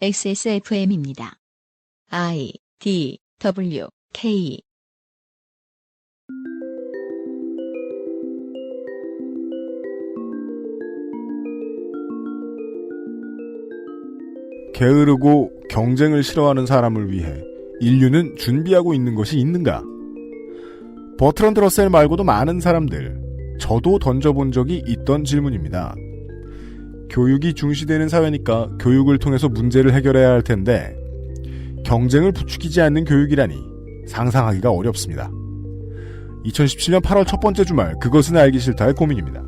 XSFM입니다. I, D, W, K. 게으르고 경쟁을 싫어하는 사람을 위해 인류는 준비하고 있는 것이 있는가? 버트런드 러셀 말고도 많은 사람들, 저도 던져본 적이 있던 질문입니다. 교육이 중시되는 사회니까 교육을 통해서 문제를 해결해야 할 텐데 경쟁을 부추기지 않는 교육이라니 상상하기가 어렵습니다. 2017년 8월 첫 번째 주말, 그것은 알기 싫다의 고민입니다.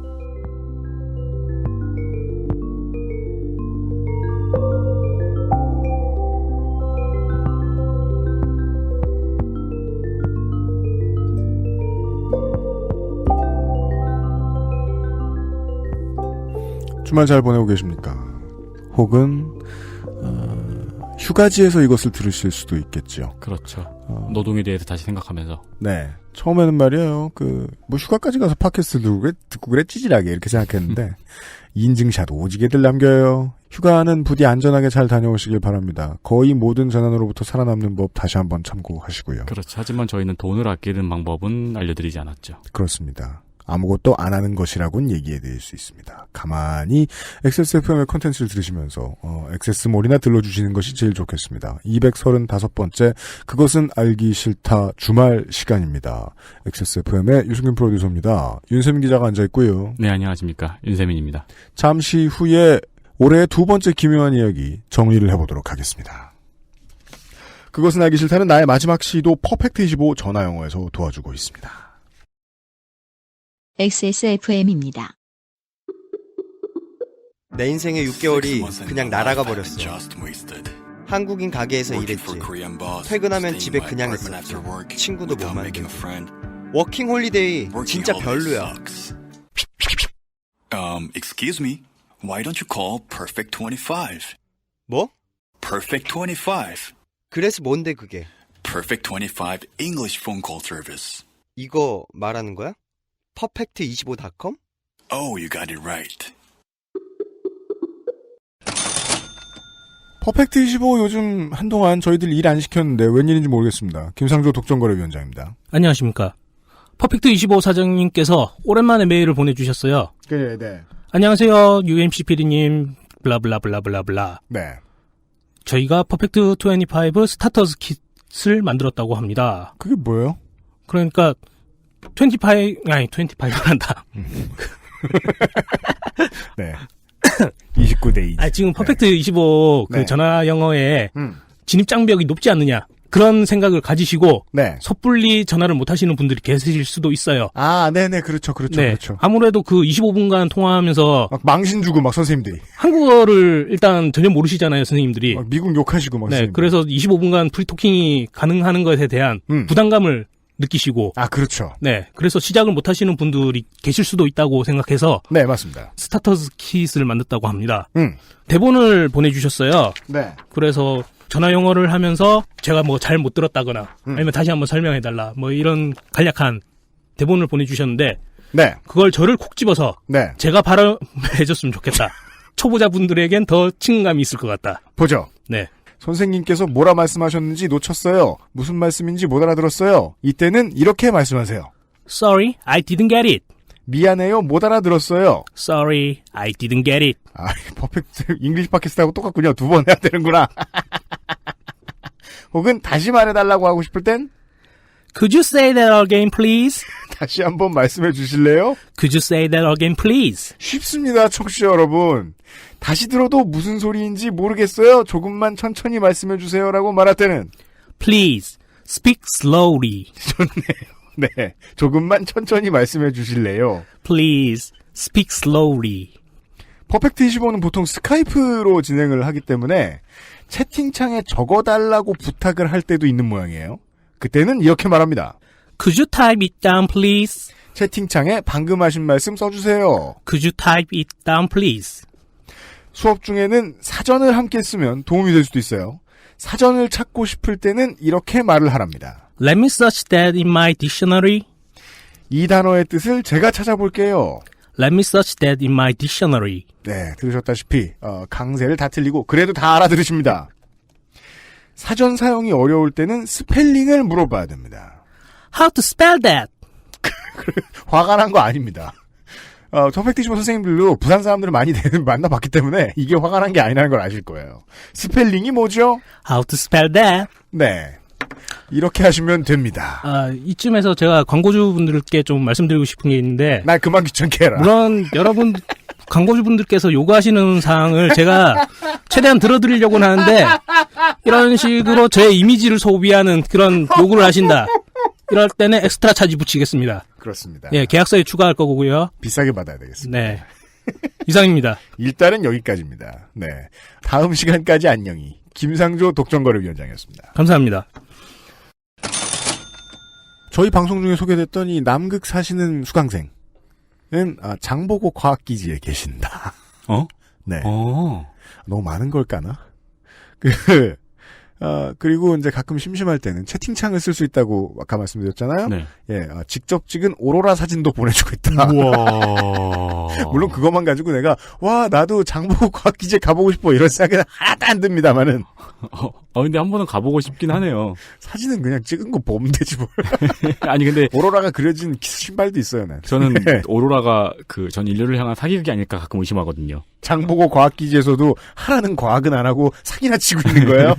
주말 잘 보내고 계십니까? 혹은 휴가지에서 이것을 들으실 수도 있겠죠. 그렇죠. 노동에 대해서 다시 생각하면서. 네. 처음에는 말이에요. 뭐 휴가까지 가서 팟캐스트 듣고 그래 찌질하게 이렇게 생각했는데 인증샷 오지게들 남겨요. 휴가는 부디 안전하게 잘 다녀오시길 바랍니다. 거의 모든 재난으로부터 살아남는 법 다시 한번 참고하시고요. 그렇죠. 하지만 저희는 돈을 아끼는 방법은 알려드리지 않았죠. 그렇습니다. 아무것도 안 하는 것이라고는 얘기해 드릴 수 있습니다. 가만히 XSFM의 콘텐츠를 들으시면서 XS몰이나 들러주시는 것이 제일 좋겠습니다. 235번째 그것은 알기 싫다 주말 시간입니다. XSFM의 유승균 프로듀서입니다. 윤세민 기자가 앉아있고요. 네, 안녕하십니까. 윤세민입니다. 잠시 후에 올해의 두 번째 기묘한 이야기 정리를 해보도록 하겠습니다. 그것은 알기 싫다는 나의 마지막 시도 퍼펙트25 전화영어에서 도와주고 있습니다. XSFM입니다. 내 인생의 6개월이 그냥 날아가 버렸어. 한국인 가게에서 일했지. 퇴근하면 집에 그냥 있었지. 친구도 못 만들고. 워킹 홀리데이 진짜 별로야. Excuse me. Why don't you call Perfect 25? 뭐? Perfect 25. 그래서 뭔데 그게? Perfect 25 English phone call service. 이거 말하는 거야? 퍼펙트25.com? Oh, you got it right. 퍼펙트25 요즘 한동안 저희들 일 안 시켰는데 웬일인지 모르겠습니다. 김상조 독점거래위원장입니다. 안녕하십니까. 퍼펙트25 사장님께서 오랜만에 메일을 보내주셨어요. 그래, 네. 안녕하세요. UMC PD님 블라블라블라블라블라. 네. 저희가 퍼펙트25 스타터즈 킷을 만들었다고 합니다. 그게 뭐예요? 그러니까 25란다. 네. 29대 2. 지금 퍼펙트25 그 네. 전화 영어에 진입 장벽이 높지 않느냐. 그런 생각을 가지시고 네. 섣불리 전화를 못 하시는 분들이 계실 수도 있어요. 아, 네네, 그렇죠. 네. 그렇죠. 아무래도 그 25분간 통화하면서 막 망신 주고 막 선생님들이. 한국어를 일단 전혀 모르시잖아요, 선생님들이. 막 미국 욕하시고 막. 네, 선생님들. 그래서 25분간 프리토킹이 가능한 것에 대한 부담감을 느끼시고. 아, 그렇죠. 네, 그래서 시작을 못 하시는 분들이 계실 수도 있다고 생각해서. 네, 맞습니다. 스타터즈 킷을 만들었다고 합니다. 대본을 보내주셨어요. 네. 그래서 전화 영어를 하면서 제가 뭐 잘 못 들었다거나 아니면 다시 한번 설명해달라 뭐 이런 간략한 대본을 보내주셨는데. 네. 그걸 저를 콕 집어서. 네. 제가 발음해줬으면 좋겠다. 초보자분들에겐 더 친감이 있을 것 같다. 보죠. 네. 선생님께서 뭐라 말씀하셨는지 놓쳤어요. 무슨 말씀인지 못 알아들었어요. 이때는 이렇게 말씀하세요. Sorry, I didn't get it. 미안해요, 못 알아들었어요. Sorry, I didn't get it. 퍼펙트 잉글리시 팟캐스트하고 똑같군요. 두 번 해야 되는구나. 혹은 다시 말해달라고 하고 싶을 땐 Could you say that again, please? 다시 한번 말씀해 주실래요? Could you say that again, please? 쉽습니다, 청취자 여러분. 다시 들어도 무슨 소리인지 모르겠어요. 조금만 천천히 말씀해 주세요라고 말할 때는 Please, speak slowly. 좋네요. 네, 조금만 천천히 말씀해 주실래요? Please, speak slowly. 퍼펙트25는 보통 스카이프로 진행을 하기 때문에 채팅창에 적어달라고 부탁을 할 때도 있는 모양이에요. 그때는 이렇게 말합니다. Could you type it down, please? 채팅창에 방금 하신 말씀 써주세요. Could you type it down, please? 수업 중에는 사전을 함께 쓰면 도움이 될 수도 있어요. 사전을 찾고 싶을 때는 이렇게 말을 하랍니다. Let me search that in my dictionary. 이 단어의 뜻을 제가 찾아볼게요. Let me search that in my dictionary. 네, 들으셨다시피 강세를 다 틀리고 그래도 다 알아들으십니다. 사전 사용이 어려울 때는 스펠링을 물어봐야 됩니다. How to spell that? 화가 난 거 아닙니다. 터펙티시버 선생님들도 부산 사람들을 많이 만나봤기 때문에 이게 화가 난 게 아니라는 걸 아실 거예요. 스펠링이 뭐죠? How to spell that? 네. 이렇게 하시면 됩니다. 이쯤에서 제가 광고주분들께 좀 말씀드리고 싶은 게 있는데. 날 그만 귀찮게 해라. 물론 여러분 광고주분들께서 요구하시는 사항을 제가 최대한 들어드리려고는 하는데 이런 식으로 제 이미지를 소비하는 그런 요구를 하신다. 이럴 때는 엑스트라 차지 붙이겠습니다. 그렇습니다. 예, 계약서에 추가할 거고요. 비싸게 받아야 되겠습니다. 네. 이상입니다. 일단은 여기까지입니다. 네. 다음 시간까지 안녕히. 김상조 독점거래위원장이었습니다. 감사합니다. 저희 방송 중에 소개됐던 이 남극 사시는 수강생은 장보고 과학기지에 계신다. 네. 너무 많은 걸 까나? 그리고 이제 가끔 심심할 때는 채팅창을 쓸 수 있다고 아까 말씀드렸잖아요. 네. 예, 직접 찍은 오로라 사진도 보내주고 있다. 우와. 물론 그것만 가지고 내가 나도 장보고 과학기지에 가보고 싶어 이런 생각은 하나도 안 듭니다만은. 근데 한 번은 가보고 싶긴 하네요. 사진은 그냥 찍은 거 보면 되지 뭘. 아니 근데 오로라가 그려진 신발도 있어요, 난. 저는 네. 오로라가 전 인류를 향한 사기극이 아닐까 가끔 의심하거든요. 장보고 과학기지에서도 하라는 과학은 안 하고 사기나 치고 있는 거예요.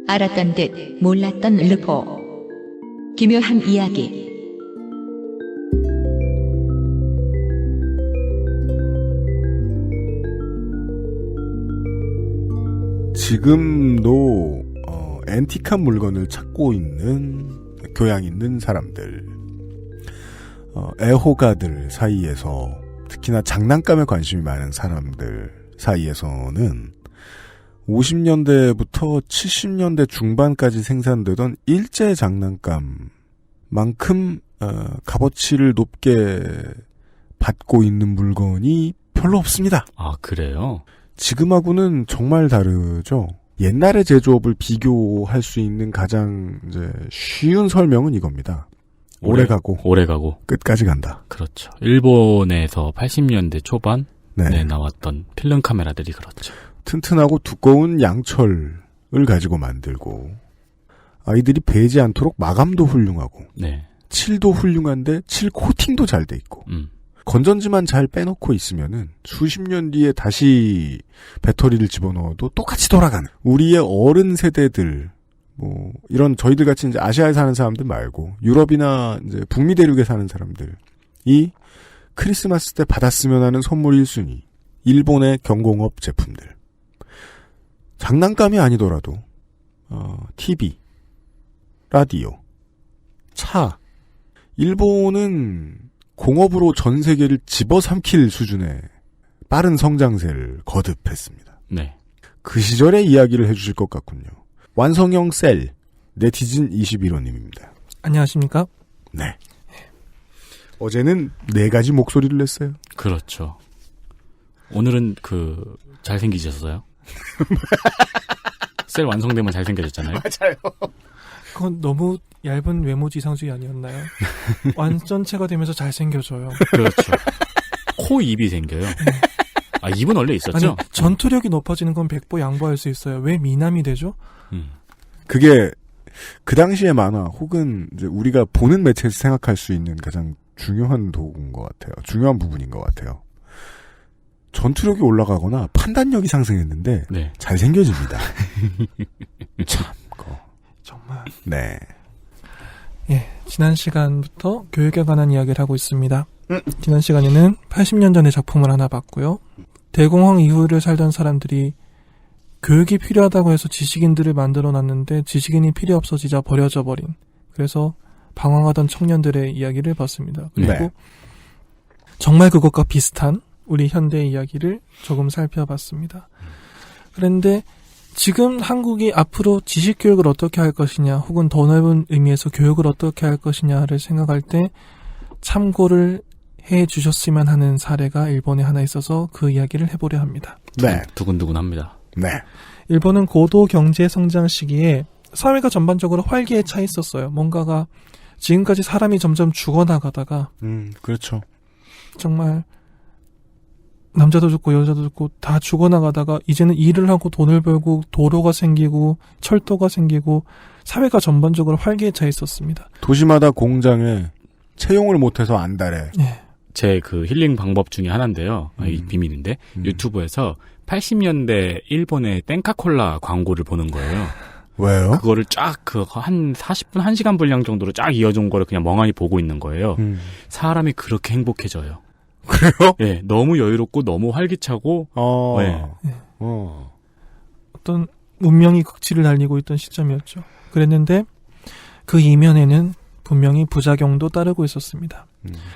알았던 듯 몰랐던 르포. 기묘한 이야기. 지금도 앤틱한 물건을 찾고 있는 교양 있는 사람들, 애호가들 사이에서 특히나 장난감에 관심이 많은 사람들 사이에서는 50년대부터 70년대 중반까지 생산되던 일제 장난감만큼 값어치를 높게 받고 있는 물건이 별로 없습니다. 아, 그래요? 지금하고는 정말 다르죠. 옛날의 제조업을 비교할 수 있는 가장 이제 쉬운 설명은 이겁니다. 오래 가고 끝까지 간다. 그렇죠. 일본에서 80년대 초반에 네. 나왔던 필름 카메라들이 그렇죠. 튼튼하고 두꺼운 양철을 가지고 만들고 아이들이 베지 않도록 마감도 훌륭하고 네. 칠도 훌륭한데 칠 코팅도 잘 돼 있고 건전지만 잘 빼놓고 있으면은 수십 년 뒤에 다시 배터리를 집어넣어도 똑같이 돌아가는 우리의 어른 세대들 뭐 이런 저희들 같이 이제 아시아에 사는 사람들 말고 유럽이나 이제 북미 대륙에 사는 사람들이 크리스마스 때 받았으면 하는 선물 1순위 일본의 경공업 제품들 장난감이 아니더라도 TV, 라디오, 차 일본은 공업으로 전 세계를 집어삼킬 수준의 빠른 성장세를 거듭했습니다. 네. 그 시절의 이야기를 해주실 것 같군요. 완성형 셀 네티즌 21호님입니다. 안녕하십니까? 네. 어제는 4가지 목소리를 냈어요. 그렇죠. 오늘은 잘생기셨어요? 셀 완성되면 잘생겨졌잖아요. 맞아요. 그건 너무 얇은 외모 지상주의 아니었나요? 완전체가 되면서 잘생겨져요. 그렇죠. 코, 입이 생겨요. 아, 입은 원래 있었죠? 아니, 전투력이 높아지는 건 백보 양보할 수 있어요. 왜 미남이 되죠? 그게 그 당시의 만화 혹은 이제 우리가 보는 매체에서 생각할 수 있는 가장 중요한 도구인 것 같아요. 중요한 부분인 것 같아요. 전투력이 올라가거나 판단력이 상승했는데 네. 잘생겨집니다. 참, 정말. 네. 예, 지난 시간부터 교육에 관한 이야기를 하고 있습니다. 지난 시간에는 80년 전의 작품을 하나 봤고요. 대공황 이후를 살던 사람들이 교육이 필요하다고 해서 지식인들을 만들어놨는데 지식인이 필요 없어지자 버려져 버린 그래서 방황하던 청년들의 이야기를 봤습니다. 그리고 네. 정말 그것과 비슷한 우리 현대의 이야기를 조금 살펴봤습니다. 그런데 지금 한국이 앞으로 지식교육을 어떻게 할 것이냐 혹은 더 넓은 의미에서 교육을 어떻게 할 것이냐를 생각할 때 참고를 해 주셨으면 하는 사례가 일본에 하나 있어서 그 이야기를 해보려 합니다. 네. 두근두근합니다. 네. 일본은 고도 경제 성장 시기에 사회가 전반적으로 활기에 차 있었어요. 뭔가가 지금까지 사람이 점점 죽어나가다가 그렇죠. 정말 남자도 죽고 여자도 죽고 다 죽어나가다가 이제는 일을 하고 돈을 벌고 도로가 생기고 철도가 생기고 사회가 전반적으로 활기에 차 있었습니다. 도시마다 공장에 채용을 못해서 안달해. 네. 제 그 힐링 방법 중에 하나인데요. 이 비밀인데 유튜브에서 80년대 일본의 땡카콜라 광고를 보는 거예요. 왜요? 그거를 쫙 한 40분 1시간 분량 정도로 쫙 이어준 거를 그냥 멍하니 보고 있는 거예요. 사람이 그렇게 행복해져요. 그래요? 예, 너무 여유롭고 너무 활기차고 네. 어떤 문명이 극치를 달리고 있던 시점이었죠. 그랬는데 그 이면에는 분명히 부작용도 따르고 있었습니다.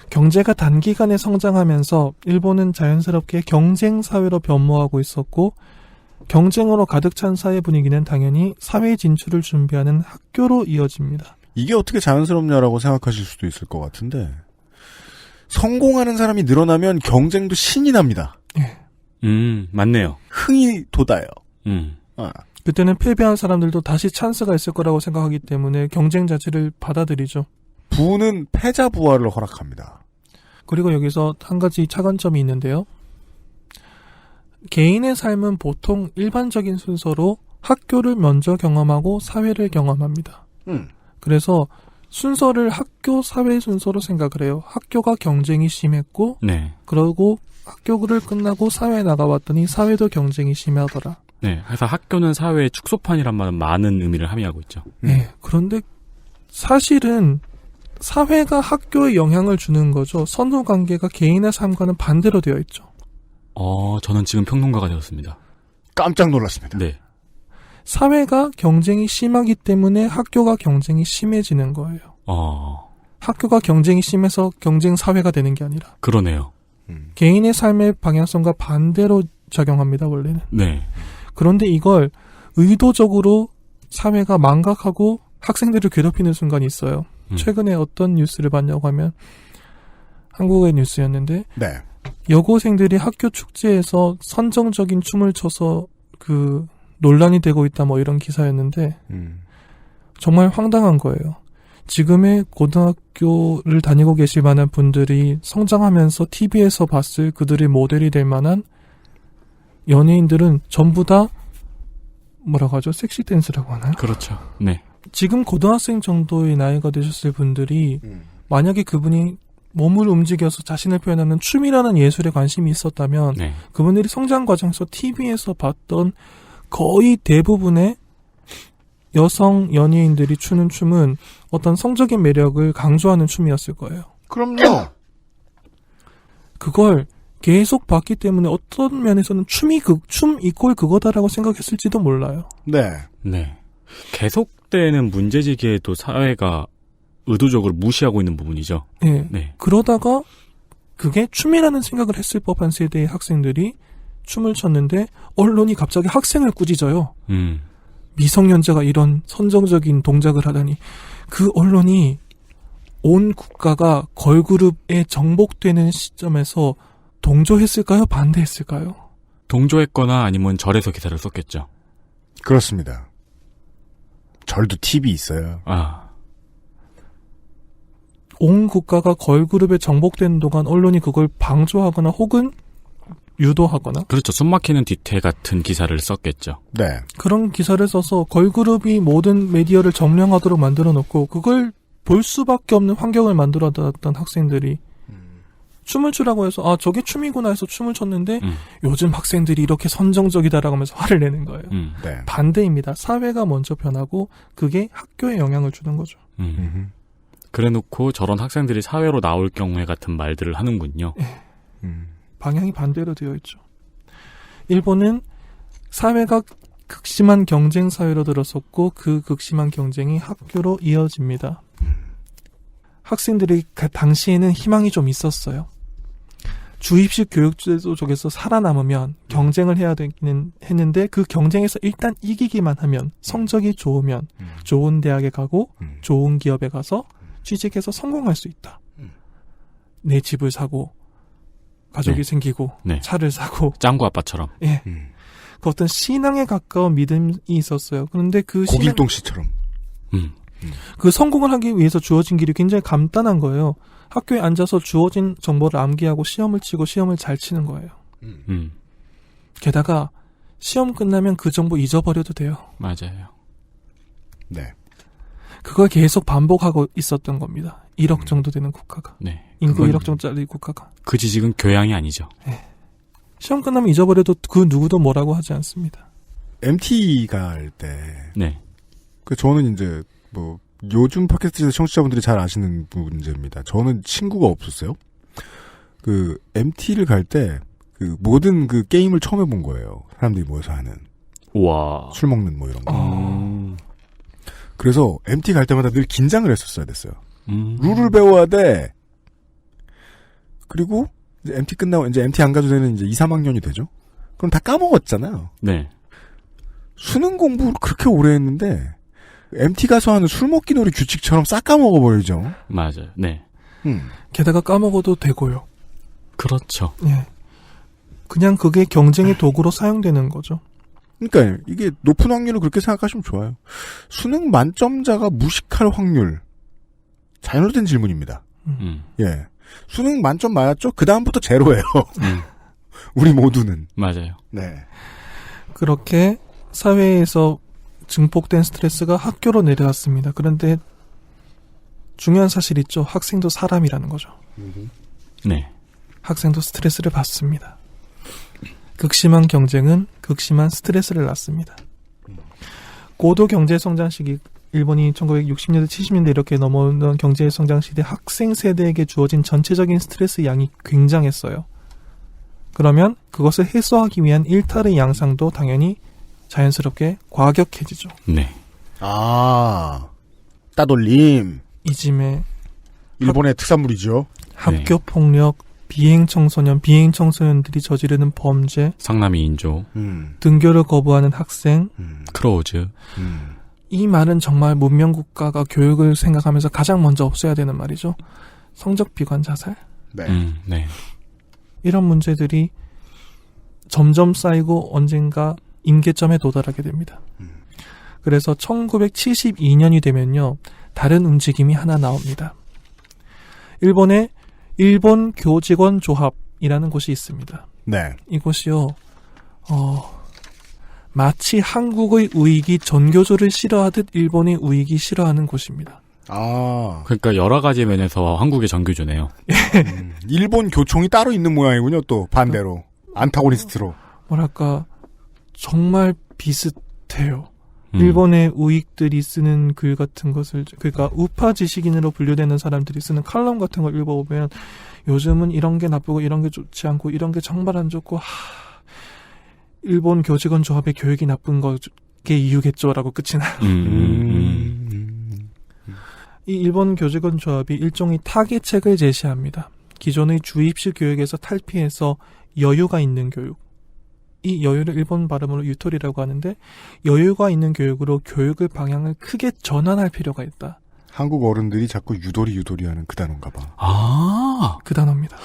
경제가 단기간에 성장하면서 일본은 자연스럽게 경쟁 사회로 변모하고 있었고 경쟁으로 가득 찬 사회 분위기는 당연히 사회 진출을 준비하는 학교로 이어집니다. 이게 어떻게 자연스럽냐라고 생각하실 수도 있을 것 같은데 성공하는 사람이 늘어나면 경쟁도 신이 납니다. 맞네요. 흥이 돋아요. 그때는 패배한 사람들도 다시 찬스가 있을 거라고 생각하기 때문에 경쟁 자체를 받아들이죠. 부는 패자 부활을 허락합니다. 그리고 여기서 한 가지 차관점이 있는데요. 개인의 삶은 보통 일반적인 순서로 학교를 먼저 경험하고 사회를 경험합니다. 그래서 순서를 학교, 사회 순서로 생각을 해요. 학교가 경쟁이 심했고 네. 그러고 학교를 끝나고 사회에 나가봤더니 사회도 경쟁이 심하더라. 네. 그래서 학교는 사회의 축소판이란 말은 많은 의미를 함의하고 있죠. 네. 그런데 사실은 사회가 학교에 영향을 주는 거죠. 선후 관계가 개인의 삶과는 반대로 되어 있죠. 저는 지금 평론가가 되었습니다. 깜짝 놀랐습니다. 네. 사회가 경쟁이 심하기 때문에 학교가 경쟁이 심해지는 거예요. 학교가 경쟁이 심해서 경쟁 사회가 되는 게 아니라. 그러네요. 개인의 삶의 방향성과 반대로 작용합니다, 원래는. 네. 그런데 이걸 의도적으로 사회가 망각하고 학생들을 괴롭히는 순간이 있어요. 최근에 어떤 뉴스를 봤냐고 하면 한국의 뉴스였는데 네. 여고생들이 학교 축제에서 선정적인 춤을 춰서 논란이 되고 있다 뭐 이런 기사였는데 정말 황당한 거예요. 지금의 고등학교를 다니고 계실 만한 분들이 성장하면서 TV에서 봤을 그들의 모델이 될 만한 연예인들은 전부 다 뭐라고 하죠? 섹시 댄스라고 하나요? 그렇죠. 네. 지금 고등학생 정도의 나이가 되셨을 분들이 만약에 그분이 몸을 움직여서 자신을 표현하는 춤이라는 예술에 관심이 있었다면 네. 그분들이 성장 과정에서 TV에서 봤던 거의 대부분의 여성 연예인들이 추는 춤은 어떤 성적인 매력을 강조하는 춤이었을 거예요. 그럼요. 그걸 계속 봤기 때문에 어떤 면에서는 춤 이꼴 그거다라고 생각했을지도 몰라요. 네. 네. 계속되는 문제제기에도 사회가 의도적으로 무시하고 있는 부분이죠. 네. 네. 그러다가 그게 춤이라는 생각을 했을 법한 세대의 학생들이 춤을 췄는데 언론이 갑자기 학생을 꾸짖어요. 미성년자가 이런 선정적인 동작을 하다니. 그 언론이 온 국가가 걸그룹에 정복되는 시점에서 동조했을까요? 반대했을까요? 동조했거나 아니면 절에서 기사를 썼겠죠. 그렇습니다. 절도 팁이 있어요. 온 국가가 걸그룹에 정복되는 동안 언론이 그걸 방조하거나 혹은 유도하거나. 그렇죠. 숨막히는 뒤태 같은 기사를 썼겠죠. 네. 그런 기사를 써서 걸그룹이 모든 미디어를 점령하도록 만들어 놓고 그걸 볼 수밖에 없는 환경을 만들어 놨던 학생들이 춤을 추라고 해서 저게 춤이구나 해서 춤을 췄는데 요즘 학생들이 이렇게 선정적이다라고 하면서 화를 내는 거예요. 네. 반대입니다. 사회가 먼저 변하고 그게 학교에 영향을 주는 거죠. 그래놓고 저런 학생들이 사회로 나올 경우에 같은 말들을 하는군요. 방향이 반대로 되어 있죠. 일본은 사회가 극심한 경쟁 사회로 들어섰고 그 극심한 경쟁이 학교로 이어집니다. 학생들이 당시에는 희망이 좀 있었어요. 주입식 교육제도 쪽에서 살아남으면 경쟁을 해야 되기는 했는데 그 경쟁에서 일단 이기기만 하면 성적이 좋으면 좋은 대학에 가고 좋은 기업에 가서 취직해서 성공할 수 있다. 내 집을 사고 가족이 네. 생기고 네. 차를 사고 짱구 아빠처럼. 예. 그 어떤 신앙에 가까운 믿음이 있었어요. 그런데 그 고길동 씨처럼. 그 성공을 하기 위해서 주어진 길이 굉장히 간단한 거예요. 학교에 앉아서 주어진 정보를 암기하고 시험을 치고 시험을 잘 치는 거예요. 게다가 시험 끝나면 그 정보 잊어버려도 돼요. 맞아요. 네. 그걸 계속 반복하고 있었던 겁니다. 1억 정도 되는 국가가. 네. 인구 그건 1억 정도짜리 국가가. 그 지식은 교양이 아니죠. 시험 끝나면 잊어버려도 그 누구도 뭐라고 하지 않습니다. MT 갈 때. 네. 저는 이제, 요즘 팟캐스트에서 청취자분들이 잘 아시는 문제입니다. 저는 친구가 없었어요. MT를 갈 때, 모든 게임을 처음 해본 거예요. 사람들이 모여서 하는. 우와. 술 먹는 이런 거. 그래서 MT 갈 때마다 늘 긴장을 했었어야 됐어요. 룰을 배워야 돼. 그리고 이제 MT 끝나고 이제 MT 안 가도 되는 이제 2, 3학년이 되죠. 그럼 다 까먹었잖아요. 네. 수능 공부를 그렇게 오래 했는데 MT 가서 하는 술 먹기 놀이 규칙처럼 싹 까먹어버리죠. 맞아요. 네. 게다가 까먹어도 되고요. 그렇죠. 예. 그냥 그게 경쟁의 도구로 사용되는 거죠. 그러니까 이게 높은 확률을 그렇게 생각하시면 좋아요. 수능 만점자가 무식할 확률. 잘못된 질문입니다. 예. 수능 만점 맞았죠? 그 다음부터 제로예요. 우리 모두는. 맞아요. 네. 그렇게 사회에서 증폭된 스트레스가 학교로 내려왔습니다. 그런데 중요한 사실 있죠. 학생도 사람이라는 거죠. 네. 학생도 스트레스를 받습니다. 극심한 경쟁은 극심한 스트레스를 낳습니다. 고도 경제성장 시기, 일본이 1960년대, 70년대 이렇게 넘어오는 경제성장 시대 학생 세대에게 주어진 전체적인 스트레스 양이 굉장했어요. 그러면 그것을 해소하기 위한 일탈의 양상도 당연히 자연스럽게 과격해지죠. 네. 따돌림. 이즘에 일본의 특산물이죠. 학교 폭력, 비행 청소년들이 저지르는 범죄, 상남이 인조, 등교를 거부하는 학생, 크로우즈. 이 말은 정말 문명 국가가 교육을 생각하면서 가장 먼저 없애야 되는 말이죠. 성적 비관 자살. 네. 네. 이런 문제들이 점점 쌓이고 언젠가 임계점에 도달하게 됩니다. 그래서 1972년이 되면요. 다른 움직임이 하나 나옵니다. 일본의 일본 교직원 조합이라는 곳이 있습니다. 네. 이곳이요. 마치 한국의 우익이 전교조를 싫어하듯 일본의 우익이 싫어하는 곳입니다. 그러니까 여러 가지 면에서 한국의 정규조네요. 일본 교총이 따로 있는 모양이군요. 또 반대로 안타고니스트로. 뭐랄까 정말 비슷해요. 일본의 우익들이 쓰는 글 같은 것을, 그러니까 우파 지식인으로 분류되는 사람들이 쓰는 칼럼 같은 걸 읽어보면 요즘은 이런 게 나쁘고 이런 게 좋지 않고 이런 게 정말 안 좋고 일본 교직원 조합의 교육이 나쁜 게 이유겠죠라고 끝이 나요. 이 일본 교직원 조합이 일종의 타개책을 제시합니다. 기존의 주입식 교육에서 탈피해서 여유가 있는 교육. 이 여유를 일본 발음으로 유토리라고 하는데 여유가 있는 교육으로 교육의 방향을 크게 전환할 필요가 있다. 한국 어른들이 자꾸 유도리 하는 그 단어인가 봐. 그 단어입니다.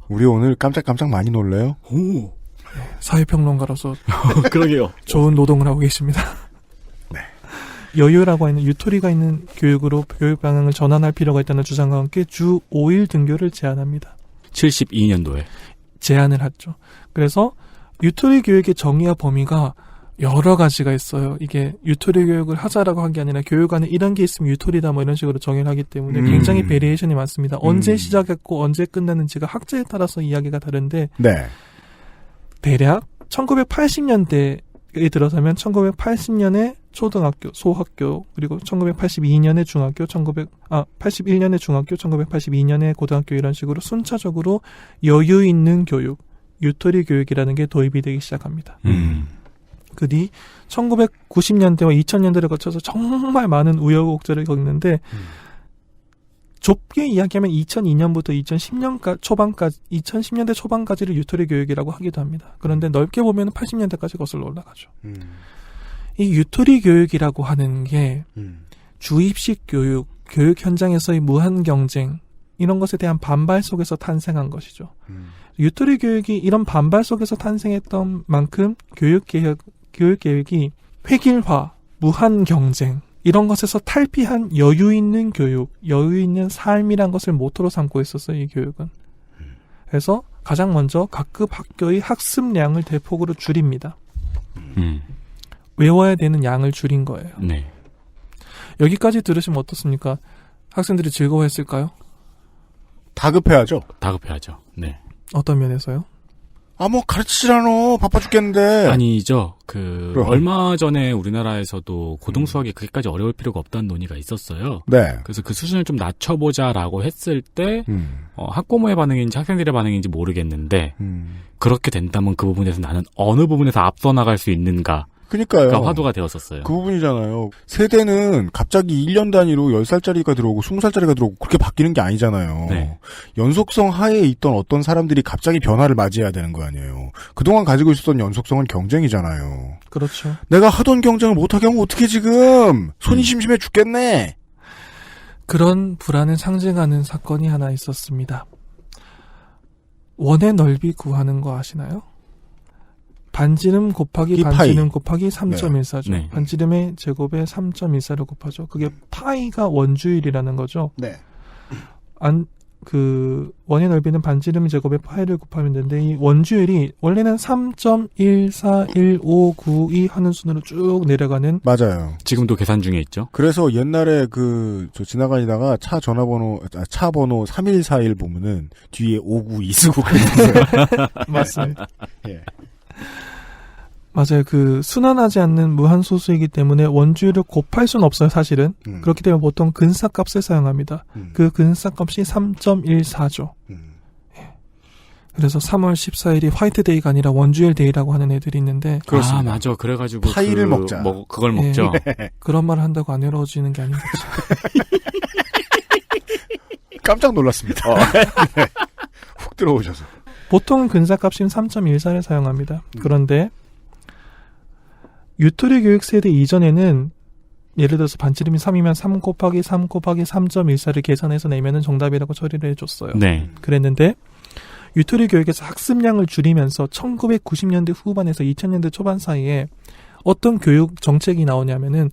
우리 오늘 깜짝 많이 놀래요? 오. 사회평론가로서 그러게요. 좋은 노동을 하고 계십니다. 네. 여유라고 하는 유토리가 있는 교육으로 교육 방향을 전환할 필요가 있다는 주장과 함께 주 5일 등교를 제한합니다. 72년도에. 제한을 하죠. 그래서 유토리 교육의 정의와 범위가 여러 가지가 있어요. 이게 유토리 교육을 하자라고 한 게 아니라 교육 안에 이런 게 있으면 유토리다 뭐 이런 식으로 정의를 하기 때문에 굉장히 베리에이션이 많습니다. 언제 시작했고 언제 끝났는지가 학제에 따라서 이야기가 다른데 네. 대략 1980년대에 들어서면 1980년에 초등학교, 소학교, 그리고 1982년에 중학교, 81년에 중학교, 1982년에 고등학교 이런 식으로 순차적으로 여유 있는 교육, 유토리 교육이라는 게 도입이 되기 시작합니다. 그 뒤 1990년대와 2000년대를 거쳐서 정말 많은 우여곡절을 겪는데 좁게 이야기하면 2002년부터 2010년대 초반까지를 유토리 교육이라고 하기도 합니다. 그런데 넓게 보면 80년대까지 거슬러 올라가죠. 이 유토리 교육이라고 하는 게 주입식 교육 현장에서의 무한 경쟁, 이런 것에 대한 반발 속에서 탄생한 것이죠. 유토리 교육이 이런 반발 속에서 탄생했던 만큼 교육 계획이 획일화, 무한 경쟁 이런 것에서 탈피한 여유 있는 교육, 여유 있는 삶이란 것을 모토로 삼고 있었어요. 이 교육은. 그래서 가장 먼저 각급 학교의 학습량을 대폭으로 줄입니다. 외워야 되는 양을 줄인 거예요. 네. 여기까지 들으시면 어떻습니까? 학생들이 즐거워했을까요? 다급해야죠. 다급해야죠. 네. 어떤 면에서요? 뭐 가르치질 않아. 바빠 죽겠는데. 아니죠. 그럼. 얼마 전에 우리나라에서도 고등수학이 그렇게까지 어려울 필요가 없다는 논의가 있었어요. 네. 그래서 그 수준을 좀 낮춰보자라고 했을 때, 학부모의 반응인지 학생들의 반응인지 모르겠는데, 그렇게 된다면 그 부분에서 나는 어느 부분에서 앞서 나갈 수 있는가. 그러니까요. 화두가 되었었어요. 그 부분이잖아요. 세대는 갑자기 1년 단위로 10살짜리가 들어오고 20살짜리가 들어오고 그렇게 바뀌는 게 아니잖아요. 네. 연속성 하에 있던 어떤 사람들이 갑자기 변화를 맞이해야 되는 거 아니에요. 그동안 가지고 있었던 연속성은 경쟁이잖아요. 그렇죠. 내가 하던 경쟁을 못하게 하면 어떻게 지금 손이 심심해 죽겠네. 그런 불안을 상징하는 사건이 하나 있었습니다. 원의 넓이 구하는 거 아시나요? 반지름 곱하기 반지름 곱하기 3.14죠. 네. 반지름의 제곱에 3.14를 곱하죠. 그게 파이가 원주율이라는 거죠. 네. 원의 넓이는 반지름 제곱에 파이를 곱하면 되는데 이 원주율이 원래는 3.141592 하는 순으로 쭉 내려가는 맞아요. 지금도 계산 중에 있죠. 그래서 옛날에 저 지나가다가 차 번호 3141 보면은 뒤에 592 쓰고 그랬어요. 맞습니다. 예. 맞아요. 순환하지 않는 무한소수이기 때문에 원주율을 곱할 수는 없어요, 사실은. 그렇기 때문에 보통 근사값을 사용합니다. 그 근사값이 3.14죠. 예. 그래서 3월 14일이 화이트데이가 아니라 원주율 데이라고 하는 애들이 있는데. 그렇습니다. 맞아. 그래가지고. 파이를 먹자. 그걸 먹죠. 네. 그런 말을 한다고 안 외로워지는 게 아닌거죠. 깜짝 놀랐습니다. 네. 훅 들어오셔서. 보통 근사값인 3.14를 사용합니다. 그런데 유토리 교육 세대 이전에는 예를 들어서 반지름이 3이면 3 곱하기 3 곱하기 3.14를 계산해서 내면은 정답이라고 처리를 해줬어요. 네. 그랬는데 유토리 교육에서 학습량을 줄이면서 1990년대 후반에서 2000년대 초반 사이에 어떤 교육 정책이 나오냐면은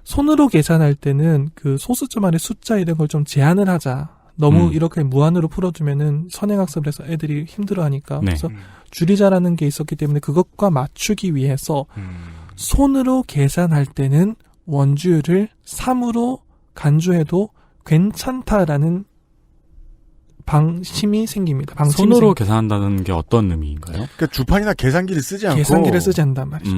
손으로 계산할 때는 그 소수점 안에 숫자 이런 걸 좀 제한을 하자. 너무 이렇게 무한으로 풀어주면은 선행학습을 해서 애들이 힘들어하니까. 네. 그래서 줄이자라는 게 있었기 때문에 그것과 맞추기 위해서 손으로 계산할 때는 원주율을 3으로 간주해도 괜찮다라는 방침이 생깁니다. 손으로 계산한다는 게 어떤 의미인가요? 그러니까 주판이나 계산기를 쓰지 않고. 계산기를 쓰지 않단 말이죠.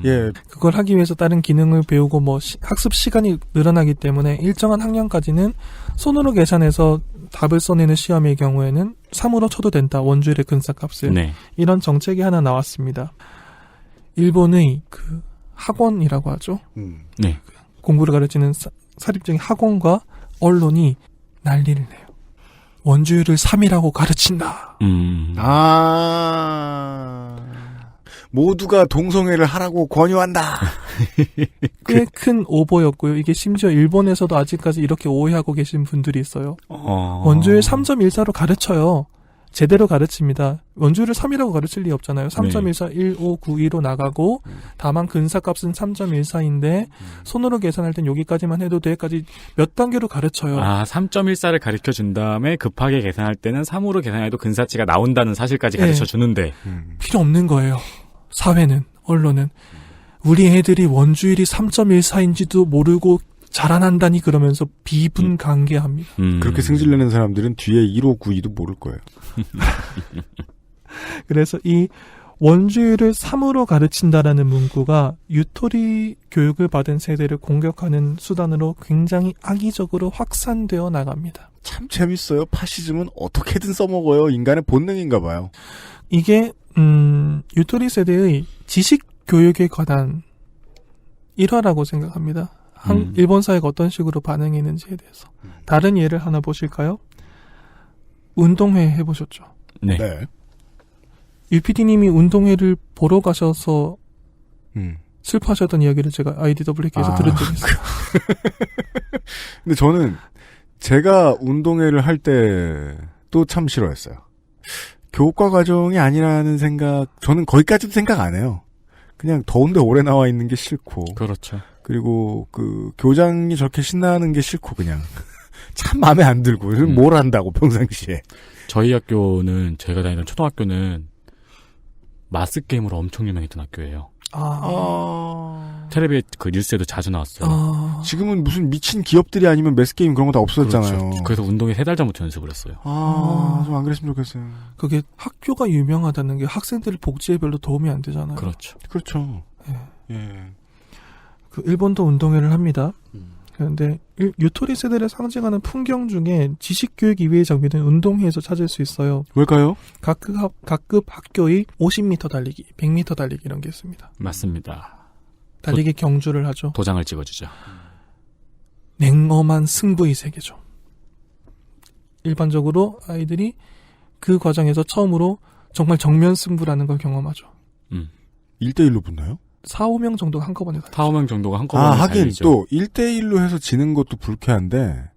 예. 그걸 하기 위해서 다른 기능을 배우고 학습 시간이 늘어나기 때문에 일정한 학년까지는 손으로 계산해서 답을 써내는 시험의 경우에는 3으로 쳐도 된다. 원주율의 근사값을. 네. 이런 정책이 하나 나왔습니다. 일본의 학원이라고 하죠. 네. 공부를 가르치는 사립적인 학원과 언론이 난리를 내요. 원주율을 3이라고 가르친다. 모두가 동성애를 하라고 권유한다. 꽤 큰 오보였고요. 이게 심지어 일본에서도 아직까지 이렇게 오해하고 계신 분들이 있어요. 원주율 3.14로 가르쳐요. 제대로 가르칩니다. 원주율을 3이라고 가르칠 리 없잖아요. 3.14, 1592로 나가고 다만 근사값은 3.14인데 손으로 계산할 땐 여기까지만 해도 돼까지 몇 단계로 가르쳐요. 3.14를 가르쳐준 다음에 급하게 계산할 때는 3으로 계산해도 근사치가 나온다는 사실까지 가르쳐주는데 필요 없는 거예요. 사회는, 언론은 우리 애들이 원주율이 3.14인지도 모르고 자라난다니 그러면서 비분간계합니다. 그렇게 승질내는 사람들은 뒤에 1592도 모를 거예요. 그래서 이 원주율을 3으로 가르친다라는 문구가 유토리 교육을 받은 세대를 공격하는 수단으로 굉장히 악의적으로 확산되어 나갑니다. 참 재밌어요. 파시즘은 어떻게든 써먹어요. 인간의 본능인가 봐요. 이게 유토리 세대의 지식 교육에 관한 일화라고 생각합니다. 일본 사회가 어떤 식으로 반응했는지에 대해서. 다른 예를 하나 보실까요? 운동회 해보셨죠? 네. UPD님이 운동회를 보러 가셔서 슬퍼하셨던 이야기를 제가 IDW에서 들은 적이 있어요. 근데 저는 제가 운동회를 할 때도 참 싫어했어요. 교과 과정이 아니라는 생각, 저는 거기까지도 생각 안 해요. 그냥 더운데 오래 나와 있는 게 싫고. 그렇죠. 그리고 교장이 저렇게 신나는 게 싫고, 그냥. 참 마음에 안 들고, 뭘 한다고, 평상시에. 저희 학교는, 제가 다니던 초등학교는 마스 게임으로 엄청 유명했던 학교예요. 텔레비에 뉴스에도 자주 나왔어요. 지금은 무슨 미친 기업들이 아니면 매스게임 그런 거 다 없어졌잖아요. 그렇죠. 그래서 운동회 3달 전부터 연습을 했어요. 좀 안 그랬으면 좋겠어요. 그게 학교가 유명하다는 게 학생들 복지에 별로 도움이 안 되잖아요. 그렇죠. 그렇죠. 예. 일본도 운동회를 합니다. 그런데 유토리 세대를 상징하는 풍경 중에 지식교육 이외의 장비는 운동회에서 찾을 수 있어요. 왜일까요? 각급 학교의 50m 달리기, 100m 달리기 이런 게 있습니다. 맞습니다. 달리기 경주를 하죠. 도장을 찍어주죠. 냉엄한 승부의 세계죠. 일반적으로 아이들이 그 과정에서 처음으로 정말 정면 승부라는 걸 경험하죠. 1대1로 붙나요? 4, 5명 정도가 한꺼번에 달리죠. 4, 5명 정도가 한꺼번에 하긴 달리죠. 또 1대1로 해서 지는 것도 불쾌한데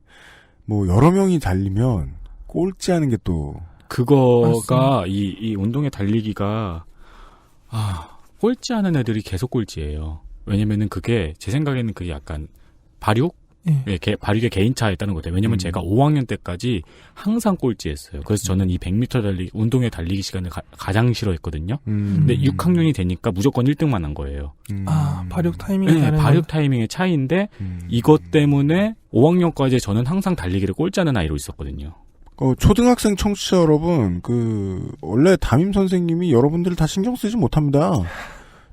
뭐 여러 명이 달리면 꼴찌하는 게 또 그거가 이 운동회 달리기가 꼴찌하는 애들이 계속 꼴찌예요. 왜냐면은 그게 제 생각에는 그게 약간 발육? 예, 발육의 개인차가 있다는 거죠. 왜냐면 제가 5학년 때까지 항상 꼴찌했어요. 그래서 저는 이 100m 운동회 달리기 시간을 가장 싫어했거든요. 근데 6학년이 되니까 무조건 1등만 한 거예요. 발육 타이밍이 네, 발육 타이밍의 차이인데 이것 때문에 5학년까지 저는 항상 달리기를 꼴찌하는 아이로 있었거든요. 초등학생 청취자 여러분, 원래 담임 선생님이 여러분들을 다 신경 쓰지 못합니다.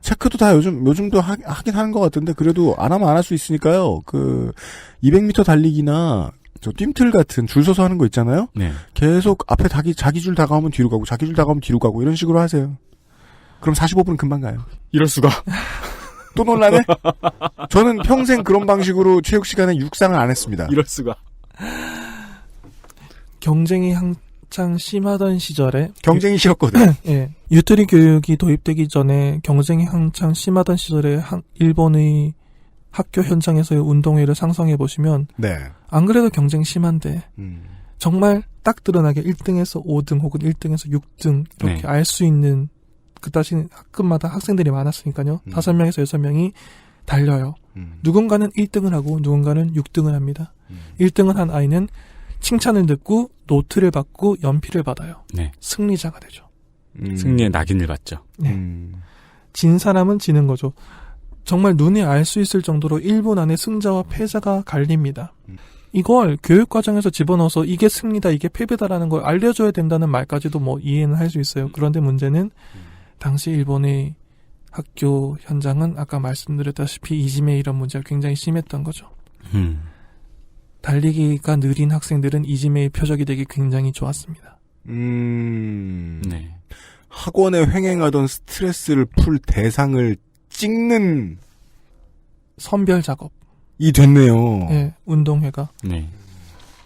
체크도 다 요즘도 하긴 하는 것 같은데, 그래도 안 하면 안 할 수 있으니까요. 200m 달리기나, 뜀틀 같은 줄 서서 하는 거 있잖아요? 네. 계속 앞에 자기 줄 다가오면 뒤로 가고, 자기 줄 다가오면 뒤로 가고, 이런 식으로 하세요. 그럼 45분은 금방 가요. 이럴 수가. 또 놀라네? 저는 평생 그런 방식으로 체육 시간에 육상을 안 했습니다. 이럴 수가. 경쟁이 한창 심하던 시절에 경쟁이 싫었거든. 예. 유토리 교육이 도입되기 전에 경쟁이 한창 심하던 시절에 일본의 학교 현장에서의 운동회를 상상해 보시면 네. 안 그래도 경쟁 심한데 정말 딱 드러나게 1등에서 5등 혹은 1등에서 6등 이렇게 알 수 있는 그따신 학급마다 학생들이 많았으니까요. 5명에서 6명이 달려요. 누군가는 1등을 하고 누군가는 6등을 합니다. 1등을 한 아이는 칭찬을 듣고 노트를 받고 연필을 받아요. 네. 승리자가 되죠. 승리의 낙인을 받죠. 네. 진 사람은 지는 거죠. 정말 눈에 알 수 있을 정도로 1분 안에 승자와 패자가 갈립니다. 이걸 교육과정에서 집어넣어서 이게 승리다, 이게 패배다라는 걸 알려줘야 된다는 말까지도 뭐 이해는 할 수 있어요. 그런데 문제는 당시 일본의 학교 현장은 아까 말씀드렸다시피 이지메 이런 문제가 굉장히 심했던 거죠. 달리기가 느린 학생들은 이지메의 표적이 되기 굉장히 좋았습니다. 네. 학원에 횡행하던 스트레스를 풀 대상을 찍는 선별 작업이 됐네요. 네, 운동회가. 네.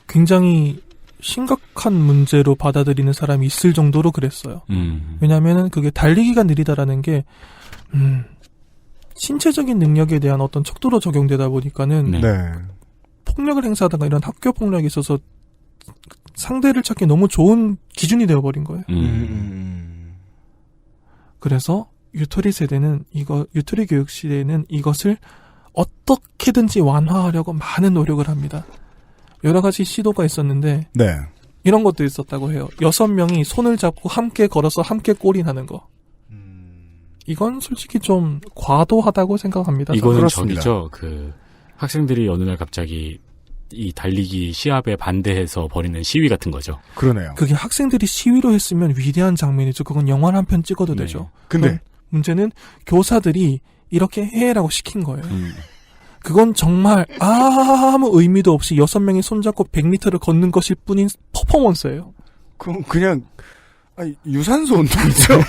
굉장히 심각한 문제로 받아들이는 사람이 있을 정도로 그랬어요. 왜냐하면 그게 달리기가 느리다라는 게 신체적인 능력에 대한 어떤 척도로 적용되다 보니까는 네. 폭력을 행사하다가 이런 학교 폭력이 있어서 상대를 찾기 너무 좋은 기준이 되어버린 거예요. 그래서 유토리 교육 시대에는 이것을 어떻게든지 완화하려고 많은 노력을 합니다. 여러 가지 시도가 있었는데, 네. 이런 것도 있었다고 해요. 6명이 손을 잡고 함께 걸어서 함께 골인하는 거. 이건 솔직히 좀 과도하다고 생각합니다. 이거는 그렇습니다. 저기죠. 학생들이 어느 날 갑자기 이 달리기 시합에 반대해서 벌이는 시위 같은 거죠. 그러네요. 그게 학생들이 시위로 했으면 위대한 장면이죠. 그건 영화 한 편 찍어도 되죠. 근데 문제는 교사들이 이렇게 해라고 시킨 거예요. 그건 정말 아무 의미도 없이 6명이 손잡고 100m를 걷는 것일 뿐인 퍼포먼스예요. 그럼 그냥 유산소 운동이죠.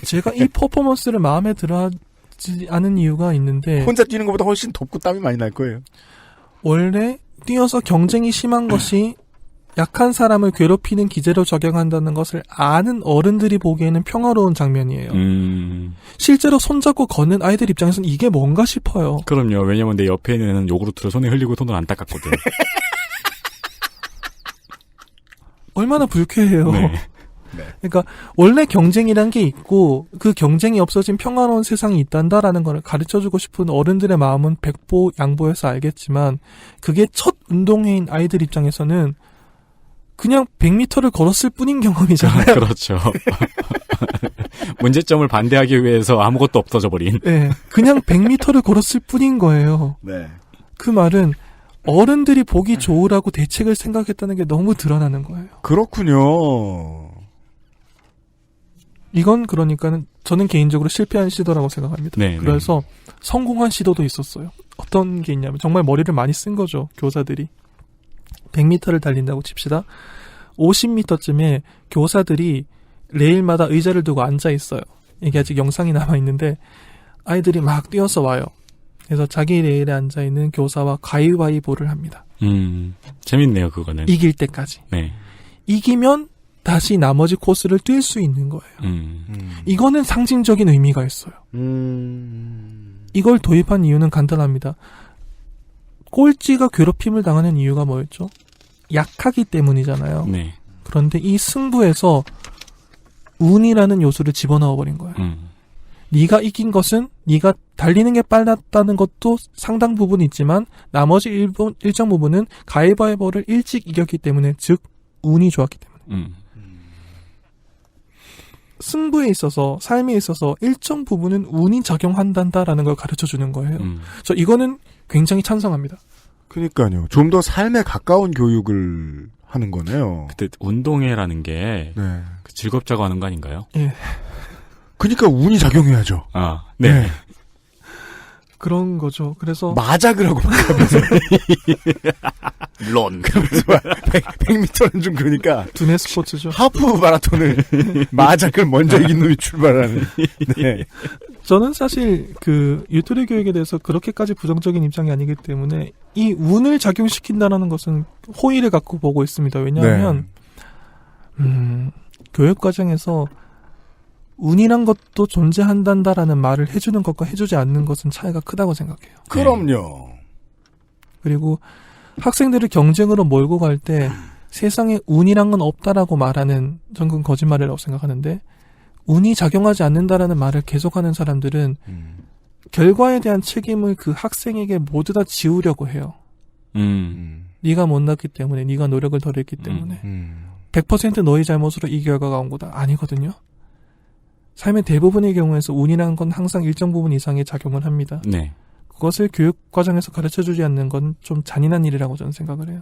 제가 이 퍼포먼스를 마음에 들어하지 않은 이유가 있는데 혼자 뛰는 것보다 훨씬 덥고 땀이 많이 날 거예요. 원래 뛰어서 경쟁이 심한 것이 약한 사람을 괴롭히는 기제로 적용한다는 것을 아는 어른들이 보기에는 평화로운 장면이에요. 실제로 손잡고 걷는 아이들 입장에서는 이게 뭔가 싶어요. 그럼요. 왜냐면 내 옆에 있는 요구르트를 손에 흘리고 손을 안 닦았거든. 얼마나 불쾌해요. 네. 그러니까 원래 경쟁이란 게 있고 그 경쟁이 없어진 평화로운 세상이 있단다라는 걸 가르쳐주고 싶은 어른들의 마음은 백보 양보해서 알겠지만 그게 첫 운동회인 아이들 입장에서는 그냥 100m를 걸었을 뿐인 경험이잖아요. 그렇죠. 문제점을 반대하기 위해서 아무것도 없어져 버린. 네, 그냥 100m를 걸었을 뿐인 거예요. 네. 그 말은 어른들이 보기 좋으라고 대책을 생각했다는 게 너무 드러나는 거예요. 그렇군요. 이건 그러니까는 저는 개인적으로 실패한 시도라고 생각합니다. 네, 그래서 성공한 시도도 있었어요. 어떤 게 있냐면 정말 머리를 많이 쓴 거죠. 교사들이. 100m를 달린다고 칩시다. 50m쯤에 교사들이 레일마다 의자를 두고 앉아 있어요. 이게 아직 영상이 남아있는데 아이들이 막 뛰어서 와요. 그래서 자기 레일에 앉아있는 교사와 가위바위보를 합니다. 재밌네요, 그거는. 이길 때까지. 네. 이기면 다시 나머지 코스를 뛸 수 있는 거예요. 이거는 상징적인 의미가 있어요. 이걸 도입한 이유는 간단합니다. 꼴찌가 괴롭힘을 당하는 이유가 뭐였죠? 약하기 때문이잖아요. 네. 그런데 이 승부에서 운이라는 요소를 집어넣어 버린 거예요. 네가 이긴 것은 네가 달리는 게 빨랐다는 것도 상당 부분 있지만 나머지 일정 부분은 가위바위보를 일찍 이겼기 때문에 즉 운이 좋았기 때문에 승부에 있어서 삶에 있어서 일정 부분은 운이 작용한단다라는 걸 가르쳐주는 거예요. 저 이거는 굉장히 찬성합니다. 그러니까요. 좀 더 삶에 가까운 교육을 하는 거네요. 그때 운동회라는 게 네. 즐겁자고 하는 거 아닌가요? 예. 그러니까 운이 작용해야죠. 아, 네. 그런 거죠. 그래서 마작을 하고 막 하면서 런 그러면서 100m는 좀 그러니까 두뇌 스포츠죠. 하프 마라톤을 마작을 먼저 이긴 놈이 출발하는. 네. 저는 사실 그 유토리 교육에 대해서 그렇게까지 부정적인 입장이 아니기 때문에 이 운을 작용시킨다는 것은 호의를 갖고 보고 있습니다. 왜냐하면 교육 과정에서 운이란 것도 존재한단다라는 말을 해주는 것과 해주지 않는 것은 차이가 크다고 생각해요. 그럼요. 그리고 학생들을 경쟁으로 몰고 갈 때 세상에 운이란 건 없다라고 말하는 전 그건 거짓말이라고 생각하는데 운이 작용하지 않는다라는 말을 계속하는 사람들은 결과에 대한 책임을 그 학생에게 모두 다 지우려고 해요. 네가 못났기 때문에, 네가 노력을 덜 했기 때문에 100% 너의 잘못으로 이 결과가 온 거다. 아니거든요. 삶의 대부분의 경우에서 운이라는 건 항상 일정 부분 이상의 작용을 합니다. 네. 그것을 교육 과정에서 가르쳐주지 않는 건 좀 잔인한 일이라고 저는 생각을 해요.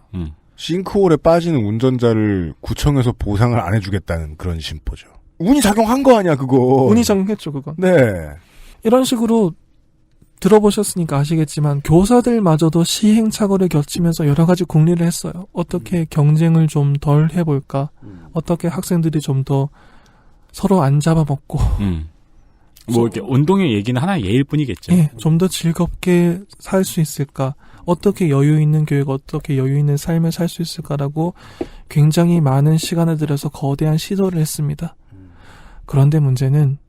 싱크홀에 빠지는 운전자를 구청에서 보상을 안 해주겠다는 그런 심보죠. 운이 작용한 거 아니야, 그거. 운이 작용했죠, 그건. 네. 이런 식으로 들어보셨으니까 아시겠지만 교사들마저도 시행착오를 겹치면서 여러 가지 궁리를 했어요. 어떻게 경쟁을 좀 덜 해볼까? 어떻게 학생들이 좀 더 서로 안 잡아먹고 뭐 이렇게 운동의 얘기는 하나의 예일 뿐이겠죠. 예, 좀 더 즐겁게 살 수 있을까? 어떻게 여유 있는 교육, 어떻게 여유 있는 삶을 살 수 있을까라고 굉장히 많은 시간을 들여서 거대한 시도를 했습니다. 그런데 문제는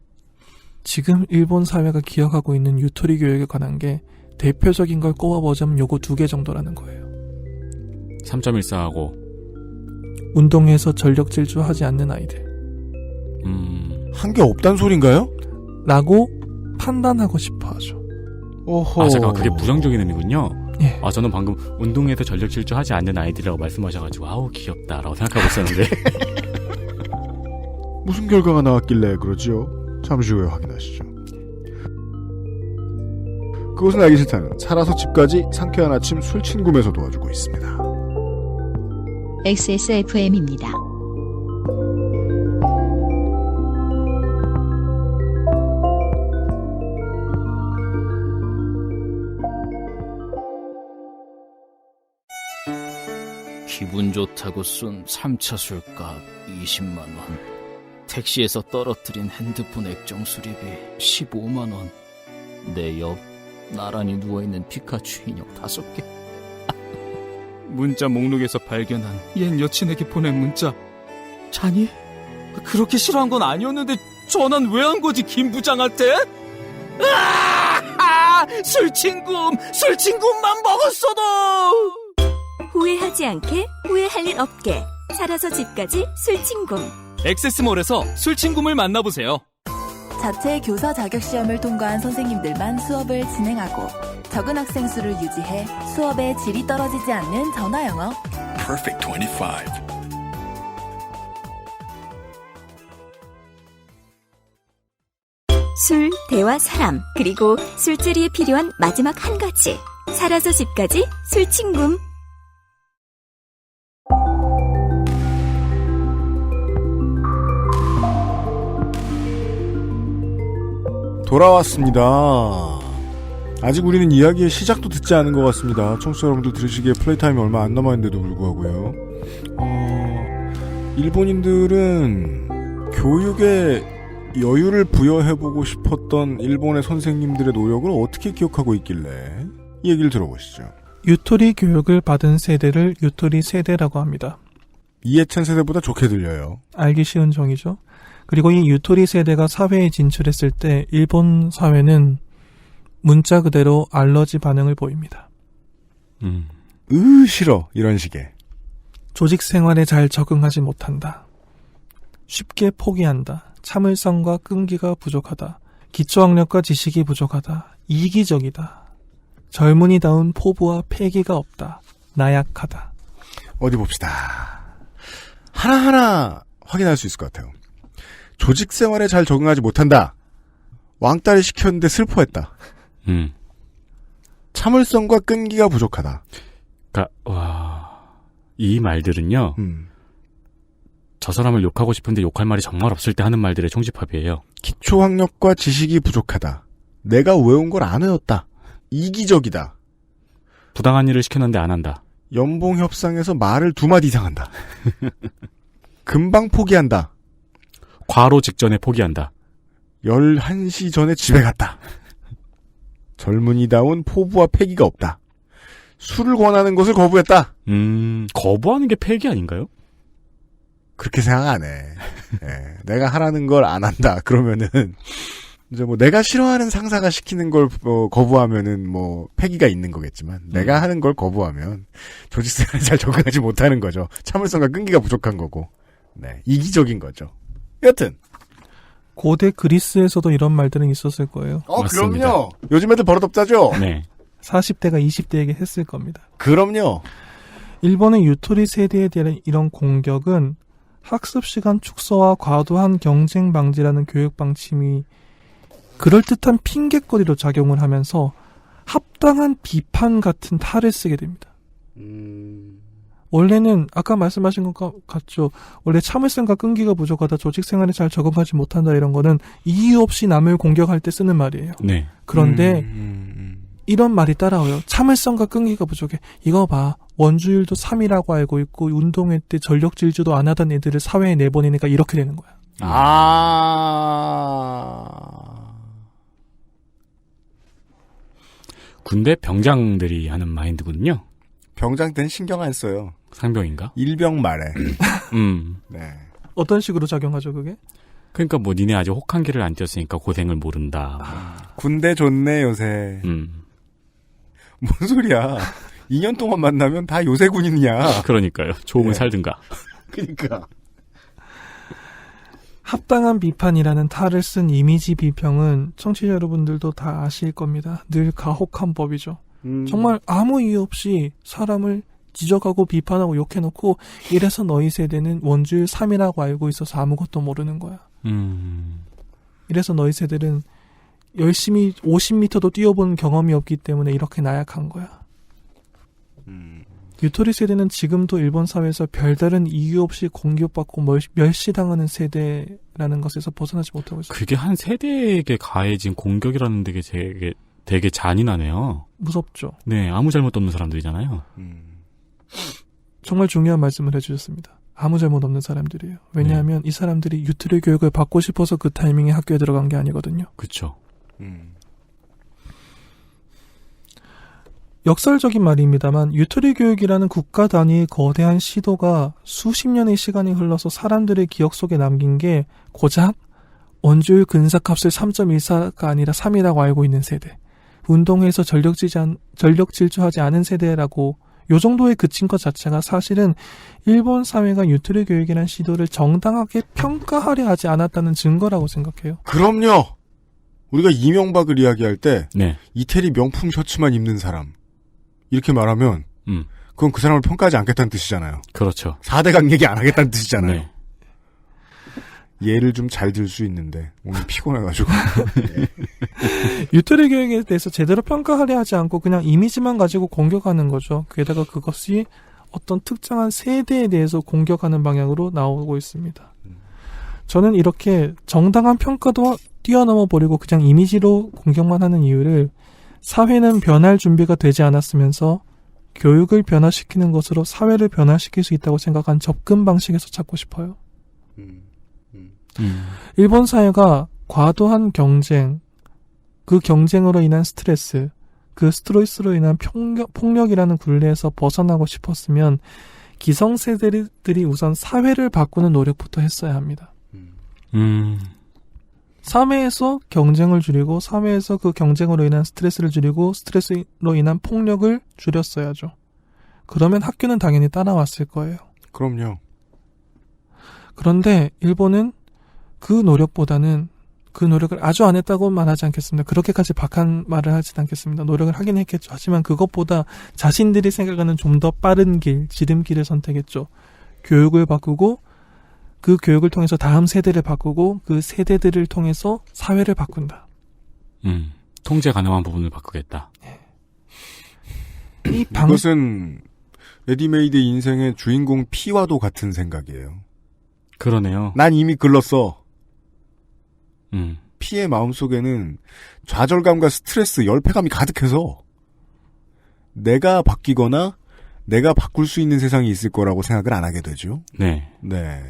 지금 일본 사회가 기억하고 있는 유토리 교육에 관한 게 대표적인 걸 꼽아보자면 요거 2개 정도라는 거예요. 3.14하고 운동에서 전력 질주하지 않는 아이들. 한 게 없단 소린가요? 라고 판단하고 싶어 하죠. 오호. 아, 잠깐 그게 부정적인 의미군요. 예. 아, 저는 방금 운동에서 전력 질주하지 않는 아이들이라고 말씀하셔가지고 아우 귀엽다라고 생각하고 있었는데 무슨 결과가 나왔길래 그러지요? 잠시 후에 확인하시죠. 그것은 알기 싫다는 살아서 집까지 상쾌한 아침 술친구에서 도와주고 있습니다. XSFM입니다. 기분 좋다고 쏜 3차 술값 20만원, 택시에서 떨어뜨린 핸드폰 액정 수리비 15만원, 내 옆 나란히 누워있는 피카츄 인형 5개. 문자 목록에서 발견한 옛 여친에게 보낸 문자. 자니? 그렇게 싫어한 건 아니었는데 전화는 왜 한 거지, 김 부장한테? 술친구만 먹었어도! 후회하지 않게, 후회할 일 없게. 살아서 집까지 술친구. 액세스몰에서 술친구를 만나보세요. 자체 교사 자격 시험을 통과한 선생님들만 수업을 진행하고 적은 학생 수를 유지해 수업의 질이 떨어지지 않는 전화 영어. Perfect 25. 술, 대화, 사람, 그리고 술자리에 필요한 마지막 한 가지. 살아서 집까지 술친구. 돌아왔습니다. 아직 우리는 이야기의 시작도 듣지 않은 것 같습니다. 청취자 여러분들 들으시기에 플레이타임이 얼마 안 남았는데도 불구하고요. 일본인들은 교육에 여유를 부여해보고 싶었던 일본의 선생님들의 노력을 어떻게 기억하고 있길래 이 얘기를 들어보시죠. 유토리 교육을 받은 세대를 유토리 세대라고 합니다. 이해찬 세대보다 좋게 들려요. 알기 쉬운 정의죠. 그리고 이 유토리 세대가 사회에 진출했을 때 일본 사회는 문자 그대로 알러지 반응을 보입니다. 싫어 이런 식의. 조직 생활에 잘 적응하지 못한다. 쉽게 포기한다. 참을성과 끈기가 부족하다. 기초학력과 지식이 부족하다. 이기적이다. 젊은이다운 포부와 패기가 없다. 나약하다. 어디 봅시다. 하나하나 확인할 수 있을 것 같아요. 조직 생활에 잘 적응하지 못한다. 왕따를 시켰는데 슬퍼했다. 참을성과 끈기가 부족하다. 이 말들은요. 저 사람을 욕하고 싶은데 욕할 말이 정말 없을 때 하는 말들의 총집합이에요. 기초학력과 지식이 부족하다. 내가 외운 걸 안 외웠다. 이기적이다. 부당한 일을 시켰는데 안 한다. 연봉 협상에서 말을 2마디 이상 한다. 금방 포기한다. 과로 직전에 포기한다. 11시 전에 집에 갔다. 젊은이다운 포부와 패기가 없다. 술을 권하는 것을 거부했다. 거부하는 게 패기 아닌가요? 그렇게 생각 안 해. 네, 내가 하라는 걸 안 한다. 그러면은 이제 뭐 내가 싫어하는 상사가 시키는 걸 거부하면은 뭐 패기가 있는 거겠지만 내가 하는 걸 거부하면 조직 생활에 잘 적응하지 못하는 거죠. 참을성과 끈기가 부족한 거고. 네, 이기적인 거죠. 여튼 고대 그리스에서도 이런 말들은 있었을 거예요. 맞습니다. 그럼요. 요즘 애들 버릇없자죠? 네. 40대가 20대에게 했을 겁니다. 그럼요. 일본의 유토리 세대에 대한 이런 공격은 학습 시간 축소와 과도한 경쟁 방지라는 교육 방침이 그럴듯한 핑곗거리로 작용을 하면서 합당한 비판 같은 탈을 쓰게 됩니다. 원래는 아까 말씀하신 것 같죠. 원래 참을성과 끈기가 부족하다, 조직 생활에 잘 적응하지 못한다 이런 거는 이유 없이 남을 공격할 때 쓰는 말이에요. 네. 그런데 이런 말이 따라와요. 참을성과 끈기가 부족해. 이거 봐. 원주율도 3이라고 알고 있고 운동회 때 전력 질주도 안 하던 애들을 사회에 내보내니까 이렇게 되는 거야. 군대 병장들이 하는 마인드거든요. 병장 때는 신경 안 써요. 상병인가? 일병 말에. 네. 어떤 식으로 작용하죠, 그게? 그러니까 뭐 니네 아직 혹한기를 안 뛰었으니까 고생을 모른다. 군대 좋네 요새. 뭔 소리야. 2년 동안 만나면 다 요새 군인이야. 그러니까요. 좋으면 네. 살든가. 그러니까. 합당한 비판이라는 탈을 쓴 이미지 비평은 청취자 여러분들도 다 아실 겁니다. 늘 가혹한 법이죠. 정말 아무 이유 없이 사람을 지적하고 비판하고 욕해놓고 이래서 너희 세대는 원주율 3이라고 알고 있어서 아무것도 모르는 거야. 이래서 너희 세대는 열심히 50m도 뛰어본 경험이 없기 때문에 이렇게 나약한 거야. 유토리 세대는 지금도 일본 사회에서 별다른 이유 없이 공격받고 멸시당하는 세대라는 것에서 벗어나지 못하고 있어요. 그게 한 세대에게 가해진 공격이라는 게 되게 잔인하네요. 무섭죠. 네, 아무 잘못 없는 사람들이잖아요. 정말 중요한 말씀을 해주셨습니다. 아무 잘못 없는 사람들이에요. 왜냐하면 이 사람들이 유토리 교육을 받고 싶어서 그 타이밍에 학교에 들어간 게 아니거든요. 그렇죠. 역설적인 말입니다만 유토리 교육이라는 국가 단위의 거대한 시도가 수십 년의 시간이 흘러서 사람들의 기억 속에 남긴 게 고작 원주율 근사값을 3.14가 아니라 3이라고 알고 있는 세대. 운동회에서 전력 질주하지 않은 세대라고 요 정도에 그친 것 자체가 사실은 일본 사회가 유토리 교육이라는 시도를 정당하게 평가하려 하지 않았다는 증거라고 생각해요. 그럼요. 우리가 이명박을 이야기할 때 네. 이태리 명품 셔츠만 입는 사람 이렇게 말하면 그건 그 사람을 평가하지 않겠다는 뜻이잖아요. 그렇죠. 4대강 얘기 안 하겠다는 뜻이잖아요. 네. 예를 좀 잘 들 수 있는데 오늘 피곤해가지고. 유토리 교육에 대해서 제대로 평가하려 하지 않고 그냥 이미지만 가지고 공격하는 거죠. 게다가 그것이 어떤 특정한 세대에 대해서 공격하는 방향으로 나오고 있습니다. 저는 이렇게 정당한 평가도 뛰어넘어 버리고 그냥 이미지로 공격만 하는 이유를 사회는 변할 준비가 되지 않았으면서 교육을 변화시키는 것으로 사회를 변화시킬 수 있다고 생각한 접근 방식에서 찾고 싶어요. 일본 사회가 과도한 경쟁, 그 경쟁으로 인한 스트레스, 그 스트레스로 인한 폭력이라는 굴레에서 벗어나고 싶었으면 기성세대들이 우선 사회를 바꾸는 노력부터 했어야 합니다. 사회에서 경쟁을 줄이고 사회에서 그 경쟁으로 인한 스트레스를 줄이고 스트레스로 인한 폭력을 줄였어야죠. 그러면 학교는 당연히 따라왔을 거예요. 그럼요. 그런데 일본은 그 노력보다는 그 노력을 아주 안 했다고 말하지 않겠습니다. 그렇게까지 박한 말을 하진 않겠습니다. 노력을 하긴 했겠죠. 하지만 그것보다 자신들이 생각하는 좀 더 빠른 길, 지름길을 선택했죠. 교육을 바꾸고 그 교육을 통해서 다음 세대를 바꾸고 그 세대들을 통해서 사회를 바꾼다. 통제 가능한 부분을 바꾸겠다. 이것은 레디메이드 인생의 주인공 피와도 같은 생각이에요. 그러네요. 난 이미 글렀어. 피의 마음속에는 좌절감과 스트레스, 열패감이 가득해서 내가 바뀌거나 내가 바꿀 수 있는 세상이 있을 거라고 생각을 안 하게 되죠. 네. 네.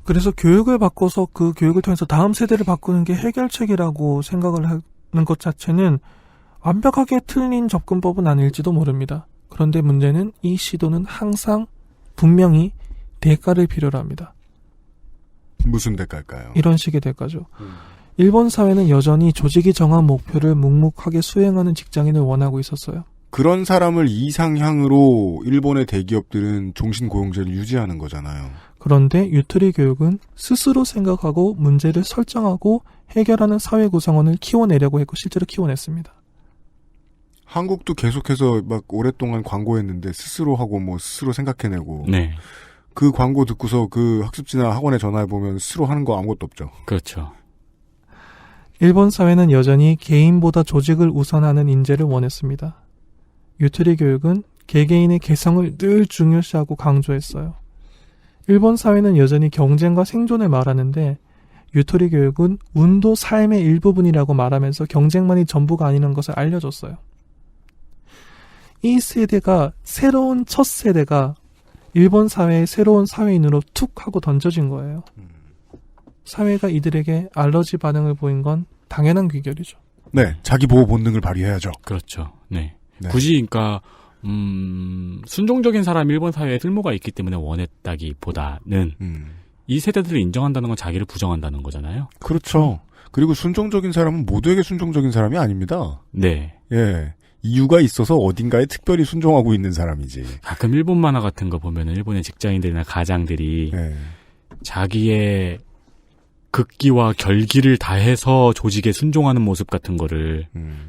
그래서 교육을 바꿔서 그 교육을 통해서 다음 세대를 바꾸는 게 해결책이라고 생각을 하는 것 자체는 완벽하게 틀린 접근법은 아닐지도 모릅니다. 그런데 문제는 이 시도는 항상 분명히 대가를 필요로 합니다. 무슨 대가일까요? 이런 식의 대가죠. 일본 사회는 여전히 조직이 정한 목표를 묵묵하게 수행하는 직장인을 원하고 있었어요. 그런 사람을 이상향으로 일본의 대기업들은 종신고용제를 유지하는 거잖아요. 그런데 유토리 교육은 스스로 생각하고 문제를 설정하고 해결하는 사회 구성원을 키워내려고 했고 실제로 키워냈습니다. 한국도 계속해서 막 오랫동안 광고했는데 스스로 하고 뭐 스스로 생각해내고 네. 그 광고 듣고서 그 학습지나 학원에 전화해보면 스스로 하는 거 아무것도 없죠. 그렇죠. 일본 사회는 여전히 개인보다 조직을 우선하는 인재를 원했습니다. 유토리 교육은 개개인의 개성을 늘 중요시하고 강조했어요. 일본 사회는 여전히 경쟁과 생존을 말하는데 유토리 교육은 운도 삶의 일부분이라고 말하면서 경쟁만이 전부가 아니라는 것을 알려줬어요. 이 세대가 새로운 첫 세대가 일본 사회의 새로운 사회인으로 툭 하고 던져진 거예요. 사회가 이들에게 알러지 반응을 보인 건 당연한 귀결이죠. 네, 자기 보호 본능을 발휘해야죠. 그렇죠. 네. 네. 굳이 그러니까 순종적인 사람이 일본 사회에 쓸모가 있기 때문에 원했다기보다는 이 세대들을 인정한다는 건 자기를 부정한다는 거잖아요. 그렇죠. 그리고 순종적인 사람은 모두에게 순종적인 사람이 아닙니다. 네. 예. 이유가 있어서 어딘가에 특별히 순종하고 있는 사람이지. 가끔 일본 만화 같은 거 보면은 일본의 직장인들이나 가장들이 네. 자기의 극기와 결기를 다해서 조직에 순종하는 모습 같은 거를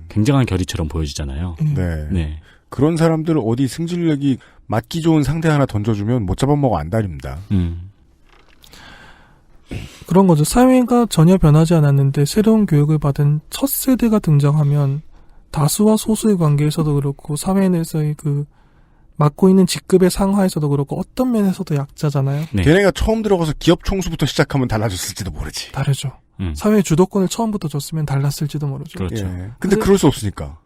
굉장한 결의처럼 보여주잖아요. 네. 네. 그런 사람들 어디 승질내기 맞기 좋은 상대 하나 던져주면 못 잡아먹어 안달입니다. 그런 거죠. 사회가 전혀 변하지 않았는데 새로운 교육을 받은 첫 세대가 등장하면 다수와 소수의 관계에서도 그렇고 사회 내에서의 그 맡고 있는 직급의 상하에서도 그렇고 어떤 면에서도 약자잖아요. 네. 걔네가 처음 들어가서 기업 총수부터 시작하면 달라졌을지도 모르지. 다르죠. 사회 주도권을 처음부터 줬으면 달랐을지도 모르죠. 그렇죠. 예. 근데 그럴 수 없으니까.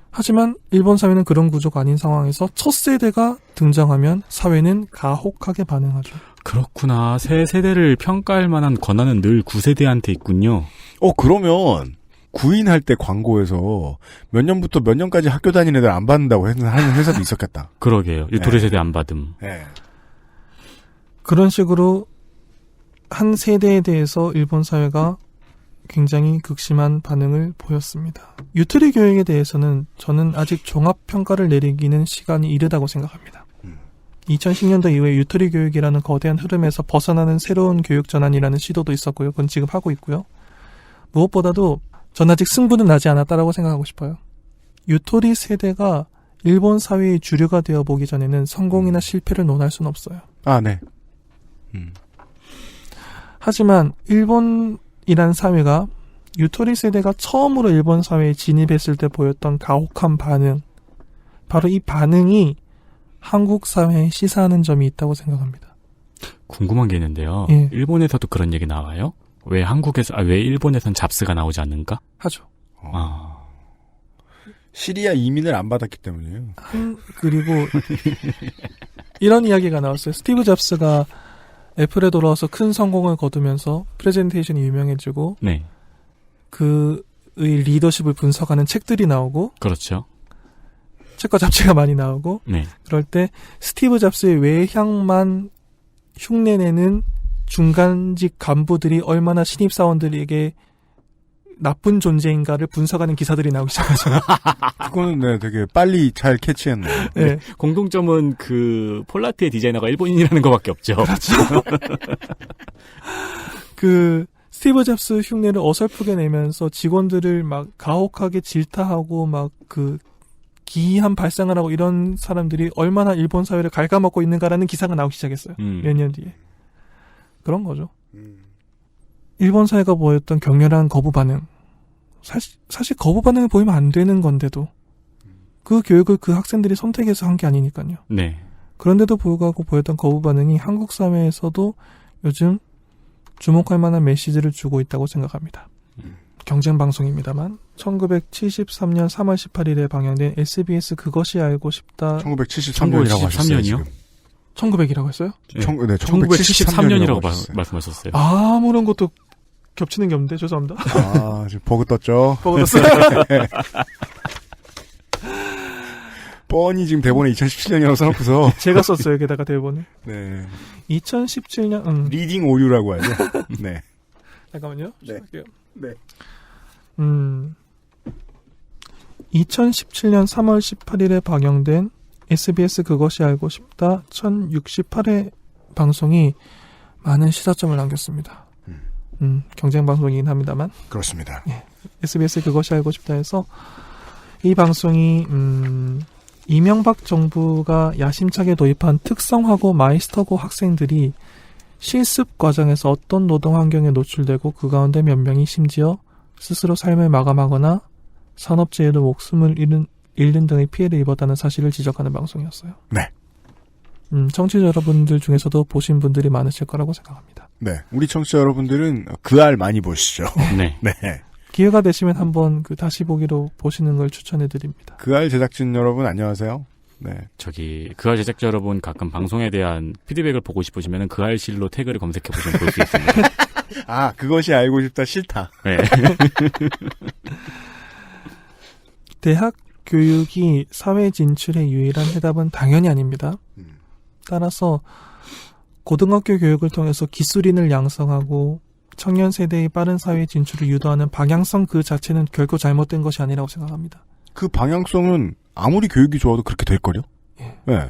하지만 일본 사회는 그런 구조가 아닌 상황에서 첫 세대가 등장하면 사회는 가혹하게 반응하죠. 그렇구나. 새 세대를 평가할 만한 권한은 늘 9세대한테 있군요. 그러면 구인할 때 광고에서 몇 년부터 몇 년까지 학교 다니는 애들 안 받는다고 하는 회사도 있었겠다. 그러게요. 유토리 세대 안 받음. 네. 그런 식으로 한 세대에 대해서 일본 사회가 굉장히 극심한 반응을 보였습니다. 유토리 교육에 대해서는 저는 아직 종합평가를 내리기는 시간이 이르다고 생각합니다. 2010년도 이후에 유토리 교육이라는 거대한 흐름에서 벗어나는 새로운 교육 전환이라는 시도도 있었고요. 그건 지금 하고 있고요. 무엇보다도 전 아직 승부는 나지 않았다라고 생각하고 싶어요. 유토리 세대가 일본 사회의 주류가 되어 보기 전에는 성공이나 실패를 논할 수는 없어요. 아, 네. 하지만 일본이란 사회가 유토리 세대가 처음으로 일본 사회에 진입했을 때 보였던 가혹한 반응, 바로 이 반응이 한국 사회에 시사하는 점이 있다고 생각합니다. 궁금한 게 있는데요. 예. 일본에서도 그런 얘기 나와요? 왜 왜 일본에선 잡스가 나오지 않는가? 하죠. 시리아 이민을 안 받았기 때문이에요. 그리고 이런 이야기가 나왔어요. 스티브 잡스가 애플에 돌아와서 큰 성공을 거두면서 프레젠테이션이 유명해지고 네. 그의 리더십을 분석하는 책들이 나오고 그렇죠. 책과 잡지가 많이 나오고 네. 그럴 때 스티브 잡스의 외향만 흉내내는 중간직 간부들이 얼마나 신입사원들에게 나쁜 존재인가를 분석하는 기사들이 나오기 시작하죠. 그거는 네, 되게 빨리 잘 캐치했네요. 네. 공통점은 그 폴라트의 디자이너가 일본인이라는 것밖에 없죠. 그렇죠. 그 스티브 잡스 흉내를 어설프게 내면서 직원들을 막 가혹하게 질타하고 막 그 기이한 발상을 하고 이런 사람들이 얼마나 일본 사회를 갉아먹고 있는가라는 기사가 나오기 시작했어요. 몇 년 뒤에. 그런 거죠. 일본 사회가 보였던 격렬한 거부 반응. 사실 거부 반응을 보이면 안 되는 건데도 그 교육을 그 학생들이 선택해서 한 게 아니니까요. 네. 그런데도 불구하고 보였던 거부 반응이 한국 사회에서도 요즘 주목할 만한 메시지를 주고 있다고 생각합니다. 경쟁 방송입니다만 1973년 3월 18일에 방영된 SBS 그것이 알고 싶다. 1973년이라고 하셨어요. 1900이라고 했어요? 네. 1973년이라고 말씀하셨어요. 아무런 것도 겹치는 게 없는데 죄송합니다. 아, 지금 버그 떴죠? 버그 떴어요. 뻔히 지금 대본에 2017년이라고 써놓고서 제가 썼어요. 게다가 대본을. 네. 2017년 리딩 오류라고 하죠. 네. 잠깐만요. 네. 네. 2017년 3월 18일에 방영된 SBS 그것이 알고 싶다 1068회 방송이 많은 시사점을 남겼습니다. 경쟁 방송이긴 합니다만. 그렇습니다. 예. SBS 그것이 알고 싶다 해서 이 방송이 이명박 정부가 야심차게 도입한 특성화고 마이스터고 학생들이 실습 과정에서 어떤 노동 환경에 노출되고 그 가운데 몇 명이 심지어 스스로 삶을 마감하거나 산업재해로 목숨을 잃는 등의 피해를 입었다는 사실을 지적하는 방송이었어요. 네. 청취자 여러분들 중에서도 보신 분들이 많으실 거라고 생각합니다. 네. 우리 청취자 여러분들은 그 알 많이 보시죠. 네. 네. 기회가 되시면 한번 그 다시 보기로 보시는 걸 추천해 드립니다. 그 알 제작진 여러분 안녕하세요. 네. 그알 제작자 여러분 가끔 방송에 대한 피드백을 보고 싶으시면 그알실로 태그를 검색해 보시면 볼 수 있습니다. 아, 그것이 알고 싶다 싫다. 네. 대학 교육이 사회 진출의 유일한 해답은 당연히 아닙니다. 따라서 고등학교 교육을 통해서 기술인을 양성하고 청년 세대의 빠른 사회 진출을 유도하는 방향성 그 자체는 결코 잘못된 것이 아니라고 생각합니다. 그 방향성은 아무리 교육이 좋아도 그렇게 될걸요? 예. 네.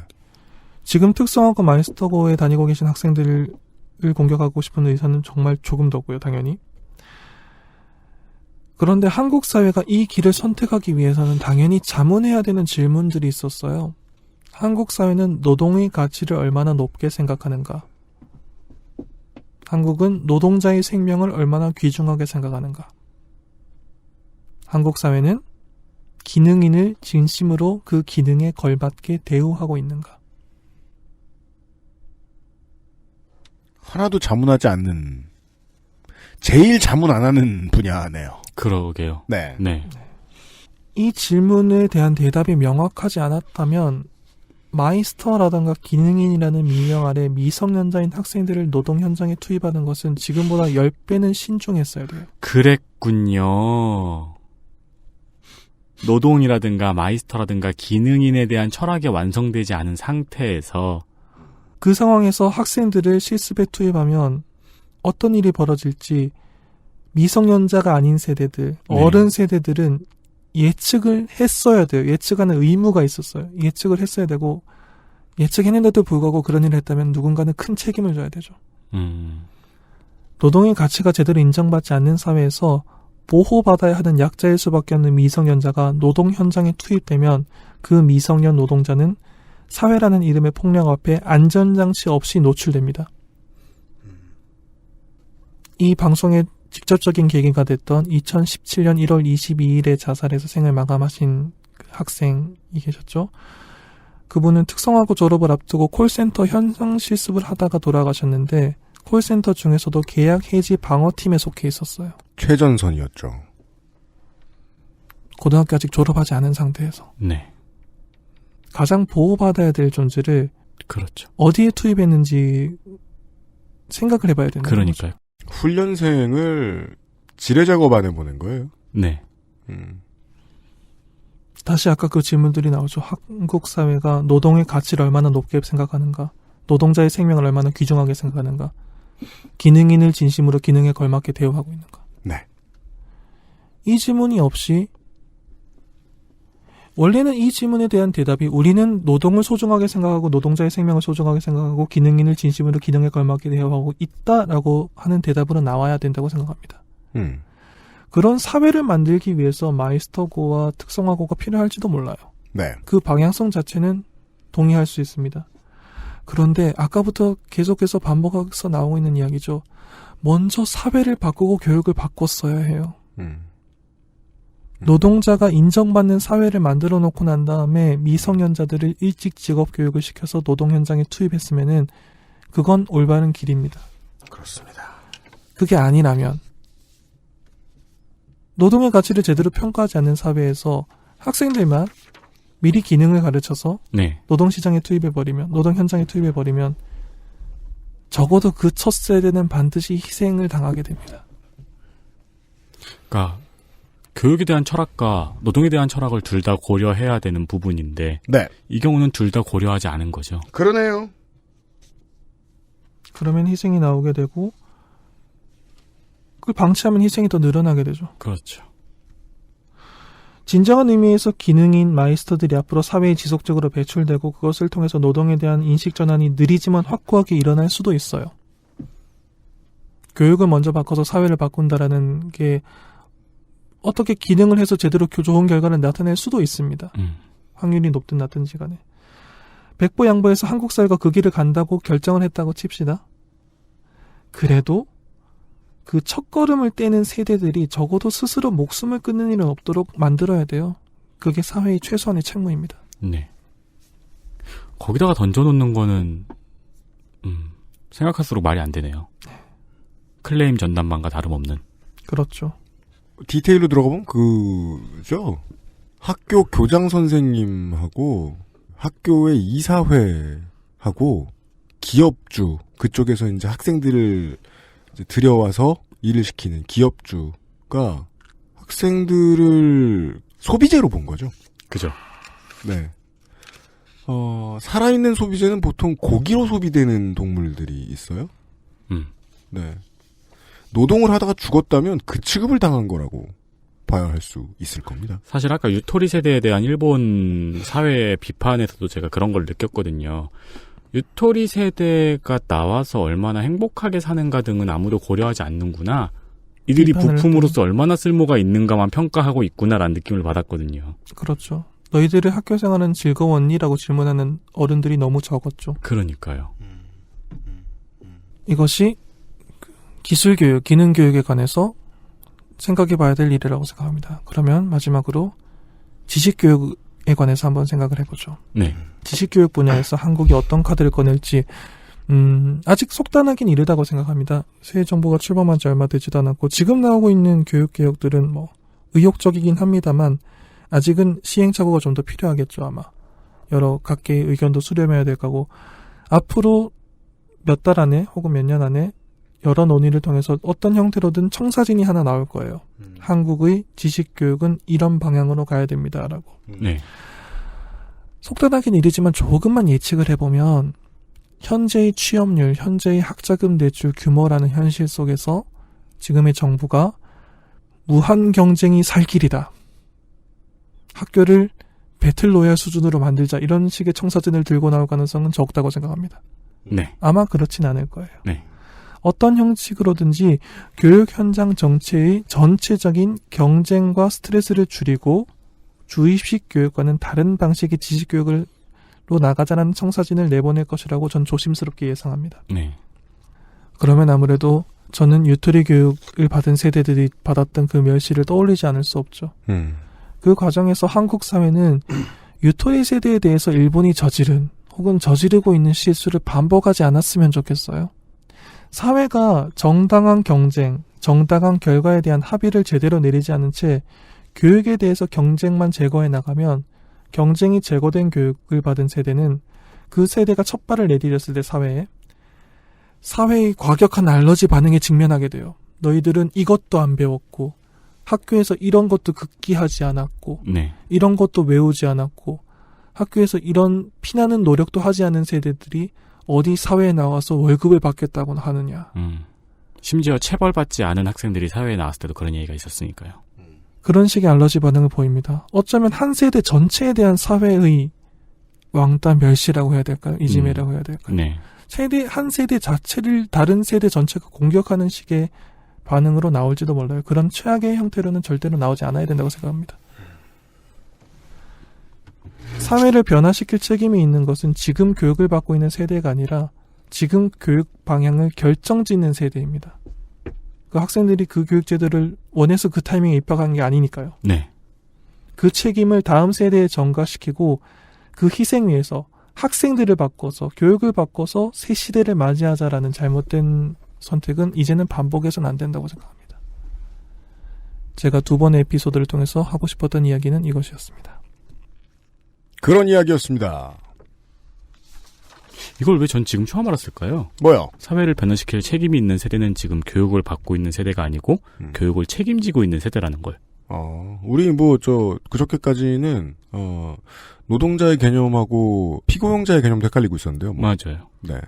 지금 특성화고 마이스터고에 다니고 계신 학생들을 공격하고 싶은 의사는 정말 조금 더고요, 당연히. 그런데 한국 사회가 이 길을 선택하기 위해서는 당연히 자문해야 되는 질문들이 있었어요. 한국 사회는 노동의 가치를 얼마나 높게 생각하는가? 한국은 노동자의 생명을 얼마나 귀중하게 생각하는가? 한국 사회는 기능인을 진심으로 그 기능에 걸맞게 대우하고 있는가? 하나도 자문하지 않는, 제일 자문 안 하는 분야네요. 그러게요. 네. 네. 이 질문에 대한 대답이 명확하지 않았다면 마이스터라던가 기능인이라는 미명 아래 미성년자인 학생들을 노동 현장에 투입하는 것은 지금보다 10배는 신중했어야 돼요. 그랬군요. 노동이라든가 마이스터라든가 기능인에 대한 철학이 완성되지 않은 상태에서 그 상황에서 학생들을 실습에 투입하면 어떤 일이 벌어질지 미성년자가 아닌 세대들, 어른 세대들은 예측을 했어야 돼요. 예측하는 의무가 있었어요. 예측을 했어야 되고 예측했는데도 불구하고 그런 일을 했다면 누군가는 큰 책임을 져야 되죠. 노동의 가치가 제대로 인정받지 않는 사회에서 보호받아야 하는 약자일 수밖에 없는 미성년자가 노동 현장에 투입되면 그 미성년 노동자는 사회라는 이름의 폭력 앞에 안전장치 없이 노출됩니다. 이 방송의 직접적인 계기가 됐던 2017년 1월 22일에 자살해서 생을 마감하신 그 학생이 계셨죠. 그분은 특성화고 졸업을 앞두고 콜센터 현장 실습을 하다가 돌아가셨는데 콜센터 중에서도 계약 해지 방어팀에 속해 있었어요. 최전선이었죠. 고등학교 아직 졸업하지 않은 상태에서. 네. 가장 보호받아야 될 존재를 그렇죠. 어디에 투입했는지 생각을 해봐야 되는 거죠. 그러니까요. 훈련생을 지뢰작업 안에 보낸 거예요. 네. 다시 아까 그 질문들이 나오죠. 한국 사회가 노동의 가치를 얼마나 높게 생각하는가, 노동자의 생명을 얼마나 귀중하게 생각하는가, 기능인을 진심으로 기능에 걸맞게 대우하고 있는가. 네. 이 질문이 없이 원래는 이 질문에 대한 대답이 우리는 노동을 소중하게 생각하고 노동자의 생명을 소중하게 생각하고 기능인을 진심으로 기능에 걸맞게 대우하고 있다라고 하는 대답으로 나와야 된다고 생각합니다. 그런 사회를 만들기 위해서 마이스터고와 특성화고가 필요할지도 몰라요. 네. 그 방향성 자체는 동의할 수 있습니다. 그런데 아까부터 계속해서 반복해서 나오고 있는 이야기죠. 먼저 사회를 바꾸고 교육을 바꿨어야 해요. 노동자가 인정받는 사회를 만들어 놓고 난 다음에 미성년자들을 일찍 직업교육을 시켜서 노동 현장에 투입했으면은 그건 올바른 길입니다. 그렇습니다. 그게 아니라면 노동의 가치를 제대로 평가하지 않는 사회에서 학생들만 미리 기능을 가르쳐서 네. 노동시장에 투입해버리면, 노동 현장에 투입해버리면 적어도 그 첫 세대는 반드시 희생을 당하게 됩니다. 그러니까 교육에 대한 철학과 노동에 대한 철학을 둘 다 고려해야 되는 부분인데 네. 이 경우는 둘 다 고려하지 않은 거죠. 그러네요. 그러면 희생이 나오게 되고 그걸 방치하면 희생이 더 늘어나게 되죠. 그렇죠. 진정한 의미에서 기능인 마이스터들이 앞으로 사회에 지속적으로 배출되고 그것을 통해서 노동에 대한 인식 전환이 느리지만 확고하게 일어날 수도 있어요. 교육을 먼저 바꿔서 사회를 바꾼다라는 게 어떻게 기능을 해서 제대로 좋은 결과를 나타낼 수도 있습니다. 확률이 높든 낮든지 간에. 백보양보해서 한국 사회가 그 길을 간다고 결정을 했다고 칩시다. 그래도 그 첫걸음을 떼는 세대들이 적어도 스스로 목숨을 끊는 일은 없도록 만들어야 돼요. 그게 사회의 최소한의 책무입니다. 네. 거기다가 던져놓는 거는 생각할수록 말이 안 되네요. 클레임 전담반과 다름없는. 그렇죠. 디테일로 들어가보면 그죠. 학교 교장 선생님하고 학교의 이사회하고 기업주 그쪽에서 이제 학생들을 이제 들여와서 일을 시키는 기업주가 학생들을 소비재로 본 거죠. 그죠. 네. 살아있는 소비재는 보통 고기로 소비되는 동물들이 있어요. 네. 노동을 하다가 죽었다면 그 취급을 당한 거라고 봐야 할 수 있을 겁니다. 사실 아까 유토리 세대에 대한 일본 사회의 비판에서도 제가 그런 걸 느꼈거든요. 유토리 세대가 나와서 얼마나 행복하게 사는가 등은 아무도 고려하지 않는구나. 이들이 부품으로서 얼마나 쓸모가 있는가만 평가하고 있구나라는 느낌을 받았거든요. 그렇죠. 너희들의 학교 생활은 즐거웠니?라고 질문하는 어른들이 너무 적었죠. 그러니까요. 이것이 기술교육, 기능교육에 관해서 생각해봐야 될 일이라고 생각합니다. 그러면 마지막으로 지식교육에 관해서 한번 생각을 해보죠. 네. 지식교육 분야에서 한국이 어떤 카드를 꺼낼지 아직 속단하긴 이르다고 생각합니다. 새 정부가 출범한 지 얼마 되지도 않았고 지금 나오고 있는 교육개혁들은 뭐 의욕적이긴 합니다만 아직은 시행착오가 좀 더 필요하겠죠. 아마 여러 각계의 의견도 수렴해야 될 거고 앞으로 몇 달 안에 혹은 몇 년 안에 여러 논의를 통해서 어떤 형태로든 청사진이 하나 나올 거예요. 한국의 지식교육은 이런 방향으로 가야 됩니다라고. 네. 속단하긴 이르지만 조금만 예측을 해보면 현재의 취업률, 현재의 학자금 대출 규모라는 현실 속에서 지금의 정부가 무한 경쟁이 살 길이다. 학교를 배틀로얄 수준으로 만들자 이런 식의 청사진을 들고 나올 가능성은 적다고 생각합니다. 네. 아마 그렇진 않을 거예요. 네. 어떤 형식으로든지 교육 현장 전체의 전체적인 경쟁과 스트레스를 줄이고 주입식 교육과는 다른 방식의 지식교육으로 나가자는 청사진을 내보낼 것이라고 전 조심스럽게 예상합니다. 네. 그러면 아무래도 저는 유토리 교육을 받은 세대들이 받았던 그 멸시를 떠올리지 않을 수 없죠. 그 과정에서 한국 사회는 유토리 세대에 대해서 일본이 저지른 혹은 저지르고 있는 실수를 반복하지 않았으면 좋겠어요. 사회가 정당한 경쟁, 정당한 결과에 대한 합의를 제대로 내리지 않은 채 교육에 대해서 경쟁만 제거해 나가면 경쟁이 제거된 교육을 받은 세대는 그 세대가 첫 발을 내디뎠을 때 사회의 과격한 알러지 반응에 직면하게 돼요. 너희들은 이것도 안 배웠고 학교에서 이런 것도 극기하지 않았고 네. 이런 것도 외우지 않았고 학교에서 이런 피나는 노력도 하지 않은 세대들이 어디 사회에 나와서 월급을 받겠다고 하느냐. 심지어 체벌받지 않은 학생들이 사회에 나왔을 때도 그런 얘기가 있었으니까요. 그런 식의 알러지 반응을 보입니다. 어쩌면 한 세대 전체에 대한 사회의 왕따 멸시라고 해야 될까요? 이지매라고 해야 될까요? 네. 한 세대 자체를 다른 세대 전체가 공격하는 식의 반응으로 나올지도 몰라요. 그런 최악의 형태로는 절대로 나오지 않아야 된다고 생각합니다. 사회를 변화시킬 책임이 있는 것은 지금 교육을 받고 있는 세대가 아니라 지금 교육 방향을 결정짓는 세대입니다. 그 학생들이 그 교육제도를 원해서 그 타이밍에 입학한 게 아니니까요. 네. 그 책임을 다음 세대에 전가시키고 그 희생 위해서 학생들을 바꿔서 교육을 바꿔서 새 시대를 맞이하자라는 잘못된 선택은 이제는 반복해서는 안 된다고 생각합니다. 제가 2번의 에피소드를 통해서 하고 싶었던 이야기는 이것이었습니다. 그런 이야기였습니다. 이걸 왜 전 지금 처음 알았을까요? 뭐요? 사회를 변화시킬 책임이 있는 세대는 지금 교육을 받고 있는 세대가 아니고 교육을 책임지고 있는 세대라는 걸. 우리 그저께까지는 노동자의 개념하고 피고용자의 개념도 헷갈리고 있었는데요. 맞아요. 네.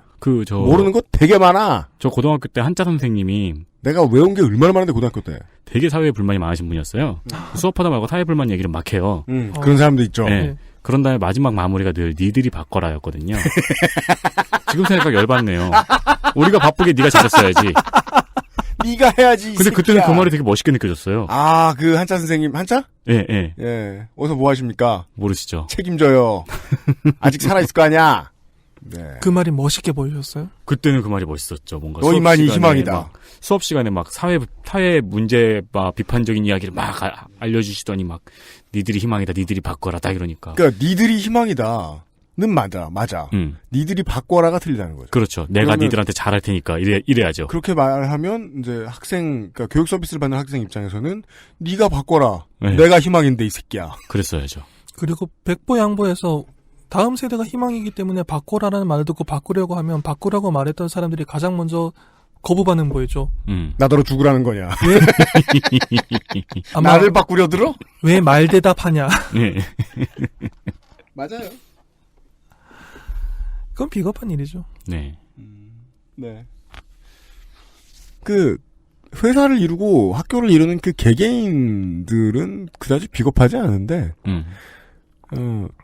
모르는 것 되게 많아. 저 고등학교 때 한자 선생님이 내가 외운 게 얼마나 많은데 고등학교 때. 되게 사회에 불만이 많으신 분이었어요. 수업하다 말고 사회 불만 얘기를 막 해요. 그런 사람도 있죠. 네. 그런 다음에 마지막 마무리가 늘 니들이 바꿔라였거든요. 지금 생각하니까 열받네요. 우리가 바쁘게 네가 잘했어야지. 네가 해야지. 근데 그때는 그 말이 되게 멋있게 느껴졌어요. 그 한자 선생님 한자? 예. 예. 어서 뭐 하십니까? 모르시죠. 책임져요. 아직 살아 있을 거 아니야. 네. 그 말이 멋있게 보이셨어요? 그때는 그 말이 멋있었죠. 뭔가 너희만이 희망이다. 수업 시간에 막 사회 문제 막 비판적인 이야기를 막 알려주시더니 막 니들이 희망이다, 니들이 바꿔라 다 이러니까. 그러니까 니들이 희망이다는 맞아. 니들이 바꿔라가 틀리다는 거죠. 그렇죠. 내가 니들한테 잘할 테니까 이래야죠. 그렇게 말하면 이제 그러니까 교육 서비스를 받는 학생 입장에서는 네가 바꿔라. 네. 내가 희망인데 이 새끼야. 그랬어야죠. 그리고 백보양보해서 다음 세대가 희망이기 때문에 바꿔라라는 말을 듣고 바꾸려고 하면 바꾸라고 말했던 사람들이 가장 먼저 거부 반응 보이죠. 나더러 죽으라는 거냐. 아마 나를 바꾸려 들어? 왜 말대답하냐. 네. 맞아요. 그건 비겁한 일이죠. 네. 네. 회사를 이루고 학교를 이루는 그 개개인들은 그다지 비겁하지 않은데,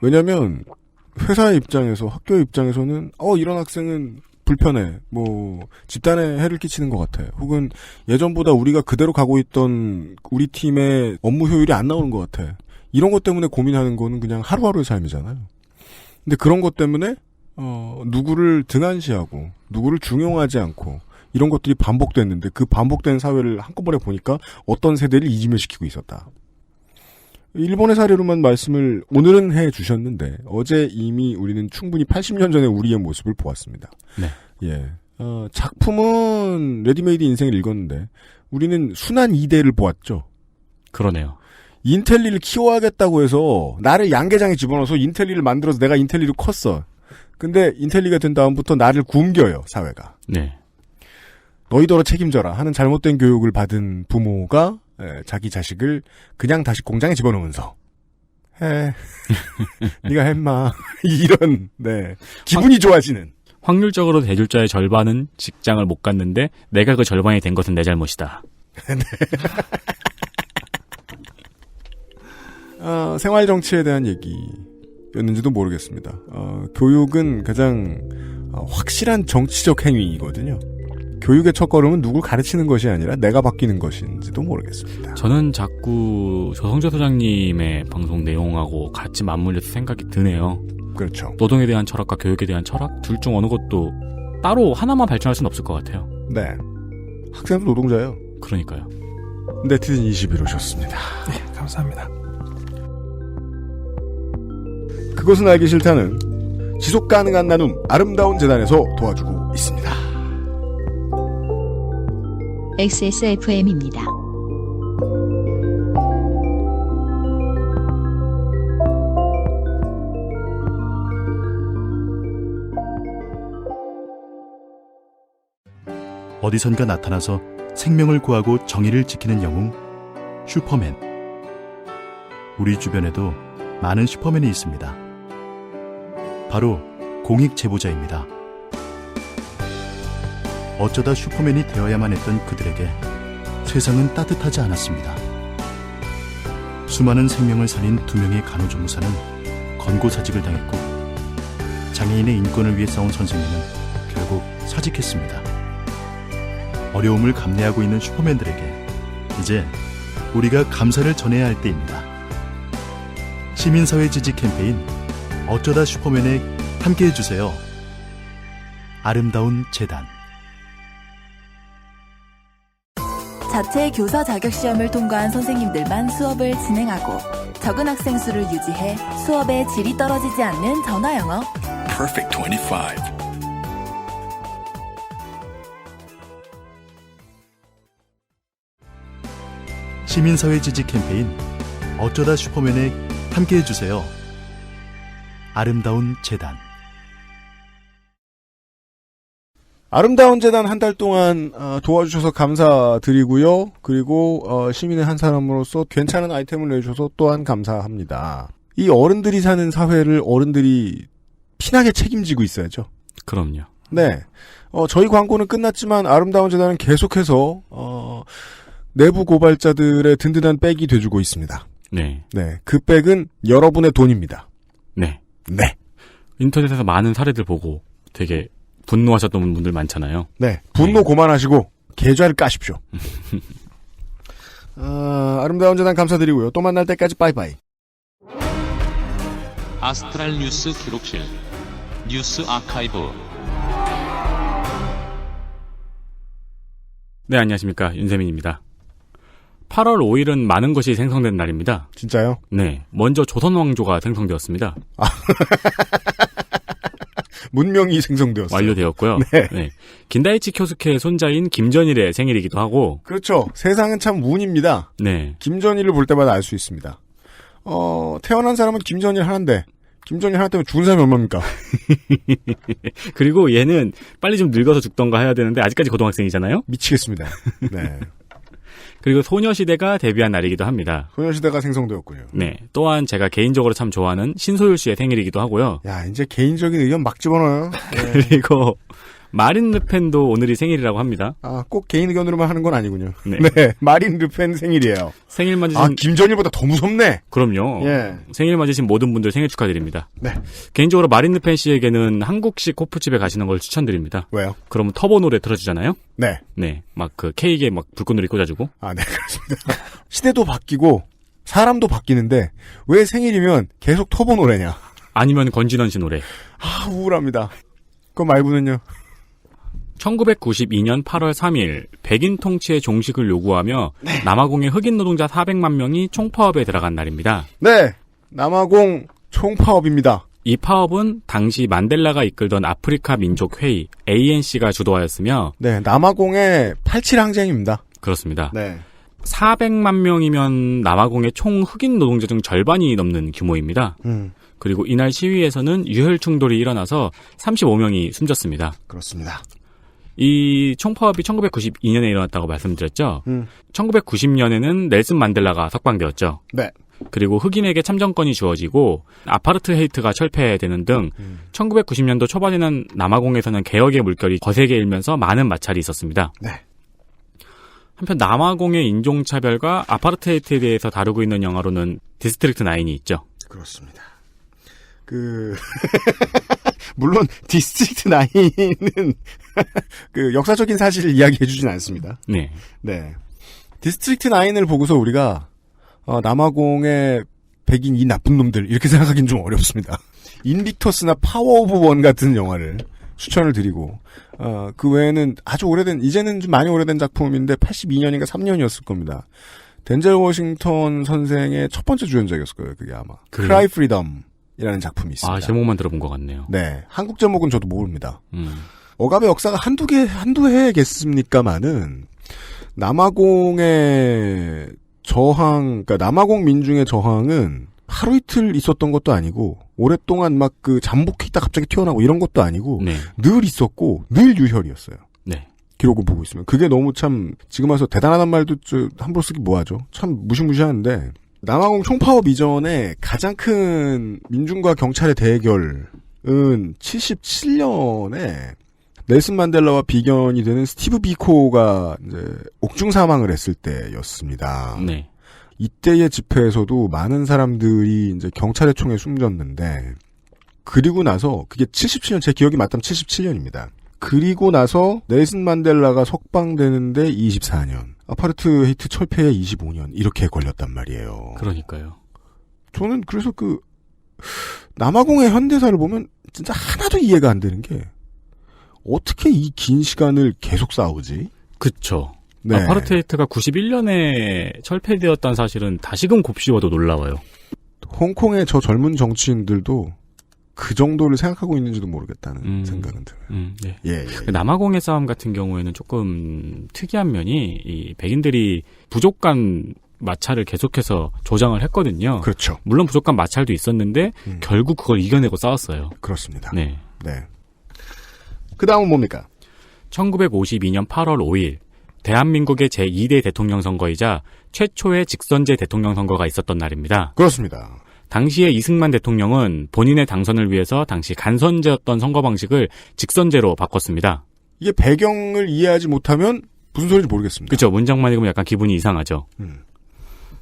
왜냐면, 회사의 입장에서, 학교의 입장에서는, 이런 학생은 불편해. 집단에 해를 끼치는 것 같아. 혹은 예전보다 우리가 그대로 가고 있던 우리 팀의 업무 효율이 안 나오는 것 같아. 이런 것 때문에 고민하는 거는 그냥 하루하루의 삶이잖아요. 근데 그런 것 때문에, 누구를 등한시하고, 누구를 중용하지 않고, 이런 것들이 반복됐는데, 그 반복된 사회를 한꺼번에 보니까 어떤 세대를 이지매시키고 있었다. 일본의 사례로만 말씀을 오늘은 해 주셨는데 어제 이미 우리는 충분히 80년 전에 우리의 모습을 보았습니다. 네. 예. 작품은 레디메이드 인생을 읽었는데 우리는 순환 2대를 보았죠. 그러네요. 인텔리를 키워야겠다고 해서 나를 양계장에 집어넣어서 인텔리를 만들어서 내가 인텔리로 컸어. 근데 인텔리가 된 다음부터 나를 굶겨요, 사회가. 네. 너희더러 책임져라 하는 잘못된 교육을 받은 부모가 자기 자식을 그냥 다시 공장에 집어넣으면서 해 네가 했마 이런 기분이 좋아지는 확률적으로 대졸자의 절반은 직장을 못 갔는데 내가 그 절반이 된 것은 내 잘못이다. 생활 정치에 대한 얘기였는지도 모르겠습니다. 교육은 가장 확실한 정치적 행위이거든요. 교육의 첫걸음은 누굴 가르치는 것이 아니라 내가 바뀌는 것인지도 모르겠습니다. 저는 자꾸 조성재 소장님의 방송 내용하고 같이 맞물려서 생각이 드네요. 그렇죠. 노동에 대한 철학과 교육에 대한 철학 둘 중 어느 것도 따로 하나만 발전할 수는 없을 것 같아요. 네. 학생도 노동자예요. 그러니까요. 네티즌 21호셨습니다. 네, 감사합니다. 그것은 알기 싫다는 지속 가능한 나눔 아름다운 재단에서 도와주고 있습니다. XSFM입니다. 어디선가 나타나서 생명을 구하고 정의를 지키는 영웅 슈퍼맨. 우리 주변에도 많은 슈퍼맨이 있습니다. 바로 공익 제보자입니다. 어쩌다 슈퍼맨이 되어야만 했던 그들에게 세상은 따뜻하지 않았습니다. 수많은 생명을 살린 2명의 간호조무사는 권고사직을 당했고 장애인의 인권을 위해 싸운 선생님은 결국 사직했습니다. 어려움을 감내하고 있는 슈퍼맨들에게 이제 우리가 감사를 전해야 할 때입니다. 시민사회 지지 캠페인 어쩌다 슈퍼맨에 함께해주세요. 아름다운 재단. 자체 교사 자격시험을 통과한 선생님들만 수업을 진행하고 적은 학생 수를 유지해 수업의 질이 떨어지지 않는 전화영어 Perfect 25. 시민사회 지지 캠페인 어쩌다 슈퍼맨에 함께해주세요. 아름다운 재단. 아름다운 재단 한 달 동안 도와주셔서 감사드리고요. 그리고 시민의 한 사람으로서 괜찮은 아이템을 내주셔서 또한 감사합니다. 이 어른들이 사는 사회를 어른들이 피나게 책임지고 있어야죠. 그럼요. 네. 저희 광고는 끝났지만 아름다운 재단은 계속해서 내부 고발자들의 든든한 백이 돼주고 있습니다. 네. 네. 그 백은 여러분의 돈입니다. 네. 네. 인터넷에서 많은 사례들 보고 되게 분노하셨던 분들 많잖아요. 네. 분노 그만하시고 계좌를 까십시오. 아름다운 재단 감사드리고요. 또 만날 때까지 빠이빠이. 아스트랄 뉴스 기록실 뉴스 아카이브. 네, 안녕하십니까. 윤세민입니다. 8월 5일은 많은 것이 생성된 날입니다. 진짜요? 네. 먼저 조선왕조가 생성되었습니다. 문명이 생성되었어요. 완료되었고요. 네. 네. 긴다이치 쿄스케의 손자인 김전일의 생일이기도 하고. 그렇죠. 세상은 참 운입니다. 네. 김전일을 볼 때마다 알 수 있습니다. 태어난 사람은 김전일 하나인데 김전일 하나 때문에 죽은 사람이 얼마입니까? 그리고 얘는 빨리 좀 늙어서 죽던가 해야 되는데 아직까지 고등학생이잖아요? 미치겠습니다. 네. 그리고 소녀시대가 데뷔한 날이기도 합니다. 소녀시대가 생성되었군요. 네. 또한 제가 개인적으로 참 좋아하는 신소율 씨의 생일이기도 하고요. 야, 이제 개인적인 의견 막 집어넣어요. 네. 그리고 마린 르펜도 오늘이 생일이라고 합니다. 꼭 개인 의견으로만 하는 건 아니군요. 네. 네. 마린 르펜 생일이에요. 생일 맞으신. 김전일보다 더 무섭네. 그럼요. 예. 생일 맞으신 모든 분들 생일 축하드립니다. 네. 개인적으로 마린 르펜 씨에게는 한국식 호프집에 가시는 걸 추천드립니다. 왜요? 그러면 터보 노래 틀어주잖아요? 네. 네. 막 그 케이크에 막 불꽃놀이 꽂아주고. 네, 그렇습니다. 시대도 바뀌고, 사람도 바뀌는데, 왜 생일이면 계속 터보 노래냐? 아니면 권진원 씨 노래. 우울합니다. 그거 말고는요. 1992년 8월 3일 백인 통치의 종식을 요구하며 남아공의 흑인 노동자 400만 명이 총파업에 들어간 날입니다. 네. 남아공 총파업입니다. 이 파업은 당시 만델라가 이끌던 아프리카 민족회의 ANC가 주도하였으며 네. 남아공의 87 항쟁입니다. 그렇습니다. 네. 400만 명이면 남아공의 총 흑인 노동자 중 절반이 넘는 규모입니다. 그리고 이날 시위에서는 유혈 충돌이 일어나서 35명이 숨졌습니다. 그렇습니다. 이 총파업이 1992년에 일어났다고 말씀드렸죠. 1990년에는 넬슨 만델라가 석방되었죠. 네. 그리고 흑인에게 참정권이 주어지고 아파르트헤이트가 철폐되는 등 1990년도 초반에는 남아공에서는 개혁의 물결이 거세게 일면서 많은 마찰이 있었습니다. 네. 한편 남아공의 인종차별과 아파르트헤이트에 대해서 다루고 있는 영화로는 디스트릭트 9이 있죠. 그렇습니다. 물론 디스트릭트 9은 그 역사적인 사실을 이야기해 주진 않습니다. 네. 네. 디스트릭트 9을 보고서 우리가 남아공의 백인 이 나쁜 놈들 이렇게 생각하기는 좀 어렵습니다. 인빅터스나 파워 오브 원 같은 영화를 추천을 드리고 그 외에는 아주 오래된 이제는 좀 많이 오래된 작품인데 82년인가 3년이었을 겁니다. 덴젤 워싱턴 선생의 첫 번째 주연작이었을 거예요. 그게 아마 Cry Freedom이라는 작품이 있습니다. 아, 제목만 들어본 것 같네요. 네, 한국 제목은 저도 모릅니다. 억압의 역사가 한두 해겠습니까마는 남아공의 저항, 그러니까 남아공 민중의 저항은 하루 이틀 있었던 것도 아니고 오랫동안 막 그 잠복해 있다 갑자기 튀어나오고 이런 것도 아니고 네. 늘 있었고 늘 유혈이었어요. 네. 기록을 보고 있으면 그게 너무 참 지금 와서 대단하단 말도 함부로 쓰기 뭐하죠. 참 무시무시한데 남아공 총파업 이전에 가장 큰 민중과 경찰의 대결은 77년에 넬슨 만델라와 비견이 되는 스티브 비코가 이제 옥중 사망을 했을 때였습니다. 네. 이때의 집회에서도 많은 사람들이 이제 경찰의 총에 숨졌는데 그리고 나서 그게 77년 제 기억이 맞다면 77년입니다. 그리고 나서 넬슨 만델라가 석방되는데 24년, 아파르트헤이트 철폐에 25년 이렇게 걸렸단 말이에요. 그러니까요. 저는 그래서 남아공의 현대사를 보면 진짜 하나도 이해가 안 되는 게 어떻게 이 긴 시간을 계속 싸우지? 그쵸. 네. 아파르트헤이트가 91년에 철폐되었다는 사실은 다시금 곱씹어도 놀라워요. 홍콩의 저 젊은 정치인들도 그 정도를 생각하고 있는지도 모르겠다는 생각은 들어요. 네. 예. 남아공의 싸움 같은 경우에는 조금 특이한 면이 이 백인들이 부족 간 마찰을 계속해서 조장을 했거든요. 그렇죠. 물론 부족 간 마찰도 있었는데 결국 그걸 이겨내고 싸웠어요. 그렇습니다. 네. 네. 그 다음은 뭡니까? 1952년 8월 5일 대한민국의 제2대 대통령 선거이자 최초의 직선제 대통령 선거가 있었던 날입니다. 그렇습니다. 당시에 이승만 대통령은 본인의 당선을 위해서 당시 간선제였던 선거 방식을 직선제로 바꿨습니다. 이게 배경을 이해하지 못하면 무슨 소리인지 모르겠습니다. 그렇죠. 문장만 읽으면 약간 기분이 이상하죠.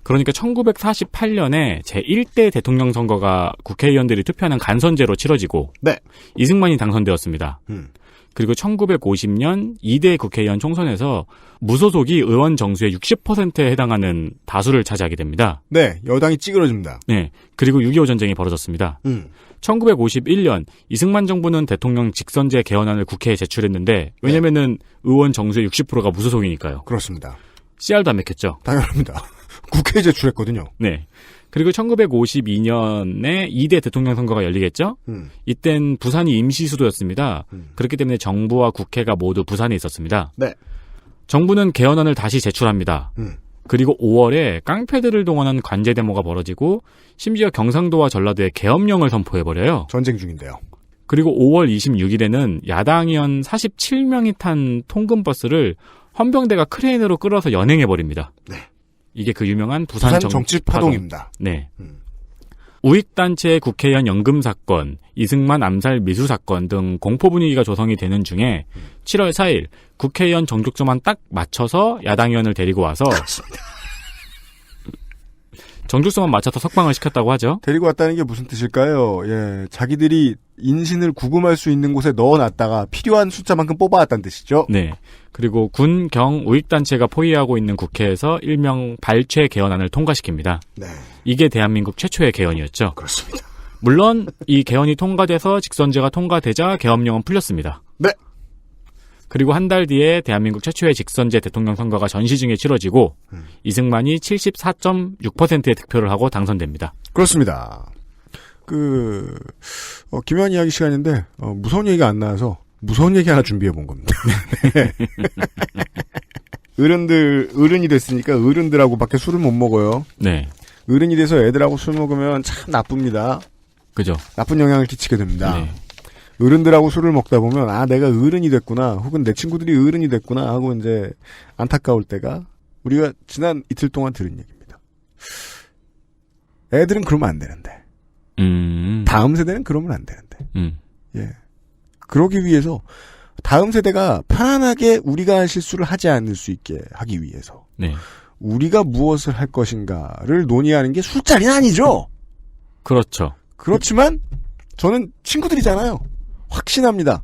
그러니까 1948년에 제1대 대통령 선거가 국회의원들이 투표하는 간선제로 치러지고 네. 이승만이 당선되었습니다. 그리고 1950년 2대 국회의원 총선에서 무소속이 의원 정수의 60%에 해당하는 다수를 차지하게 됩니다. 네, 여당이 찌그러집니다. 네, 그리고 6.25 전쟁이 벌어졌습니다. 1951년 이승만 정부는 대통령 직선제 개헌안을 국회에 제출했는데 왜냐면은 의원 정수의 60%가 무소속이니까요. 그렇습니다. 씨알도 안 맥혔죠. 당연합니다. 국회에 제출했거든요. 네. 그리고 1952년에 2대 대통령 선거가 열리겠죠? 이땐 부산이 임시수도였습니다. 그렇기 때문에 정부와 국회가 모두 부산에 있었습니다. 네. 정부는 개헌안을 다시 제출합니다. 그리고 5월에 깡패들을 동원한 관제 데모가 벌어지고 심지어 경상도와 전라도에 계엄령을 선포해버려요. 전쟁 중인데요. 그리고 5월 26일에는 야당의원 47명이 탄 통근버스를 헌병대가 크레인으로 끌어서 연행해버립니다. 네. 이게 그 유명한 부산 정치 파동입니다. 네. 우익단체의 국회의원 연금 사건, 이승만 암살 미수 사건 등 공포 분위기가 조성이 되는 중에 7월 4일 국회의원 정족수만 딱 맞춰서 야당 의원을 데리고 와서 정족수만 맞춰서 석방을 시켰다고 하죠. 데리고 왔다는 게 무슨 뜻일까요? 예, 자기들이 인신을 구금할 수 있는 곳에 넣어놨다가 필요한 숫자만큼 뽑아왔다는 뜻이죠. 네. 그리고 군, 경, 우익단체가 포위하고 있는 국회에서 일명 발췌 개헌안을 통과시킵니다. 네. 이게 대한민국 최초의 개헌이었죠. 그렇습니다. 물론 이 개헌이 통과돼서 직선제가 통과되자 계엄령은 풀렸습니다. 네. 그리고 한 달 뒤에 대한민국 최초의 직선제 대통령 선거가 전시 중에 치러지고 이승만이 74.6%의 득표를 하고 당선됩니다. 그렇습니다. 기묘한 이야기 시간인데 무서운 얘기가 안 나와서 무서운 얘기 하나 준비해 본 겁니다. 어른이 됐으니까 어른들하고밖에 술을 못 먹어요. 네. 어른이 돼서 애들하고 술 먹으면 참 나쁩니다. 그죠. 나쁜 영향을 끼치게 됩니다. 네. 어른들하고 술을 먹다 보면 아 내가 어른이 됐구나 혹은 내 친구들이 어른이 됐구나 하고 이제 안타까울 때가 우리가 지난 이틀 동안 들은 얘기입니다. 애들은 그러면 안 되는데 다음 세대는 그러면 안 되는데 예 그러기 위해서 다음 세대가 편안하게 우리가 할 실수를 하지 않을 수 있게 하기 위해서 네. 우리가 무엇을 할 것인가를 논의하는 게 술자리는 아니죠. 그렇죠. 그렇지만 저는 친구들이잖아요. 확신합니다.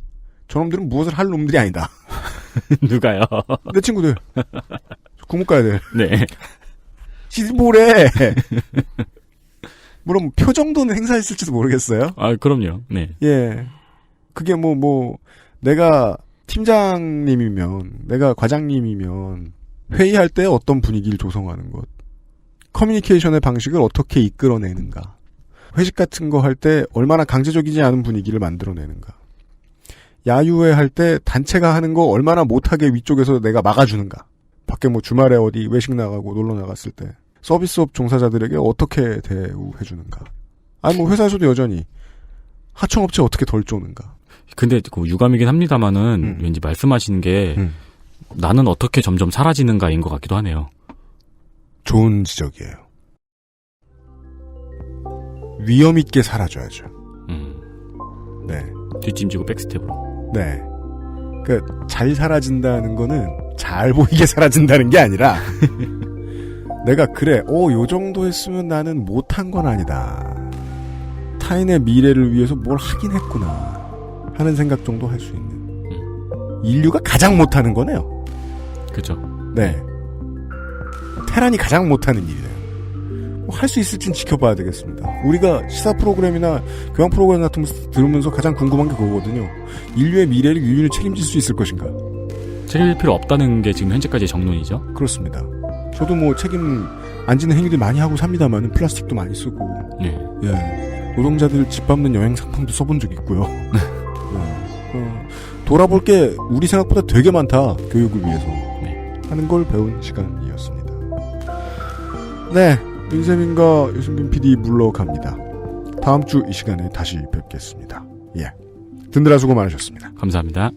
저놈들은 무엇을 할 놈들이 아니다. 누가요? 내 친구들. 국문과애들. 네. 시즈볼에 물론 표 정도는 행사했을지도 모르겠어요. 아, 그럼요. 네. 예. 그게 내가 팀장님이면, 내가 과장님이면, 회의할 때 어떤 분위기를 조성하는 것, 커뮤니케이션의 방식을 어떻게 이끌어내는가, 회식 같은 거 할 때 얼마나 강제적이지 않은 분위기를 만들어내는가, 야유회 할 때 단체가 하는 거 얼마나 못하게 위쪽에서 내가 막아주는가, 밖에 주말에 어디 외식 나가고 놀러 나갔을 때, 서비스업 종사자들에게 어떻게 대우해주는가. 아니, 회사에서도 여전히 하청업체 어떻게 덜 쪼는가. 근데 유감이긴 합니다만은 왠지 말씀하시는 게 나는 어떻게 점점 사라지는가인 것 같기도 하네요. 좋은 지적이에요. 위험 있게 사라져야죠. 네. 뒷짐지고 백스텝으로. 네. 잘 사라진다는 거는 잘 보이게 사라진다는 게 아니라 내가 그래, 요 정도 했으면 나는 못한 건 아니다. 타인의 미래를 위해서 뭘 하긴 했구나. 하는 생각 정도 할 수 있는. 인류가 가장 못하는 거네요. 그죠. 네. 테란이 가장 못하는 일이에요. 할 수 있을진 지켜봐야 되겠습니다. 우리가 시사 프로그램이나 교양 프로그램 같은 거 들으면서 가장 궁금한 게 그거거든요. 인류의 미래를 인류는 책임질 수 있을 것인가? 책임질 필요 없다는 게 지금 현재까지의 정론이죠. 그렇습니다. 저도 책임 안 지는 행위들 많이 하고 삽니다만 플라스틱도 많이 쓰고 네. 예. 노동자들 집 밟는 여행 상품도 써본 적 있고요. 돌아볼 게 우리 생각보다 되게 많다. 교육을 위해서 하는 걸 배운 시간이었습니다. 네, 윤세민과 유승균 PD 물러갑니다. 다음 주 이 시간에 다시 뵙겠습니다. 예, 듣느라 수고 많으셨습니다. 감사합니다.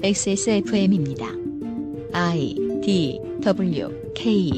XSFM입니다. I, D, W, K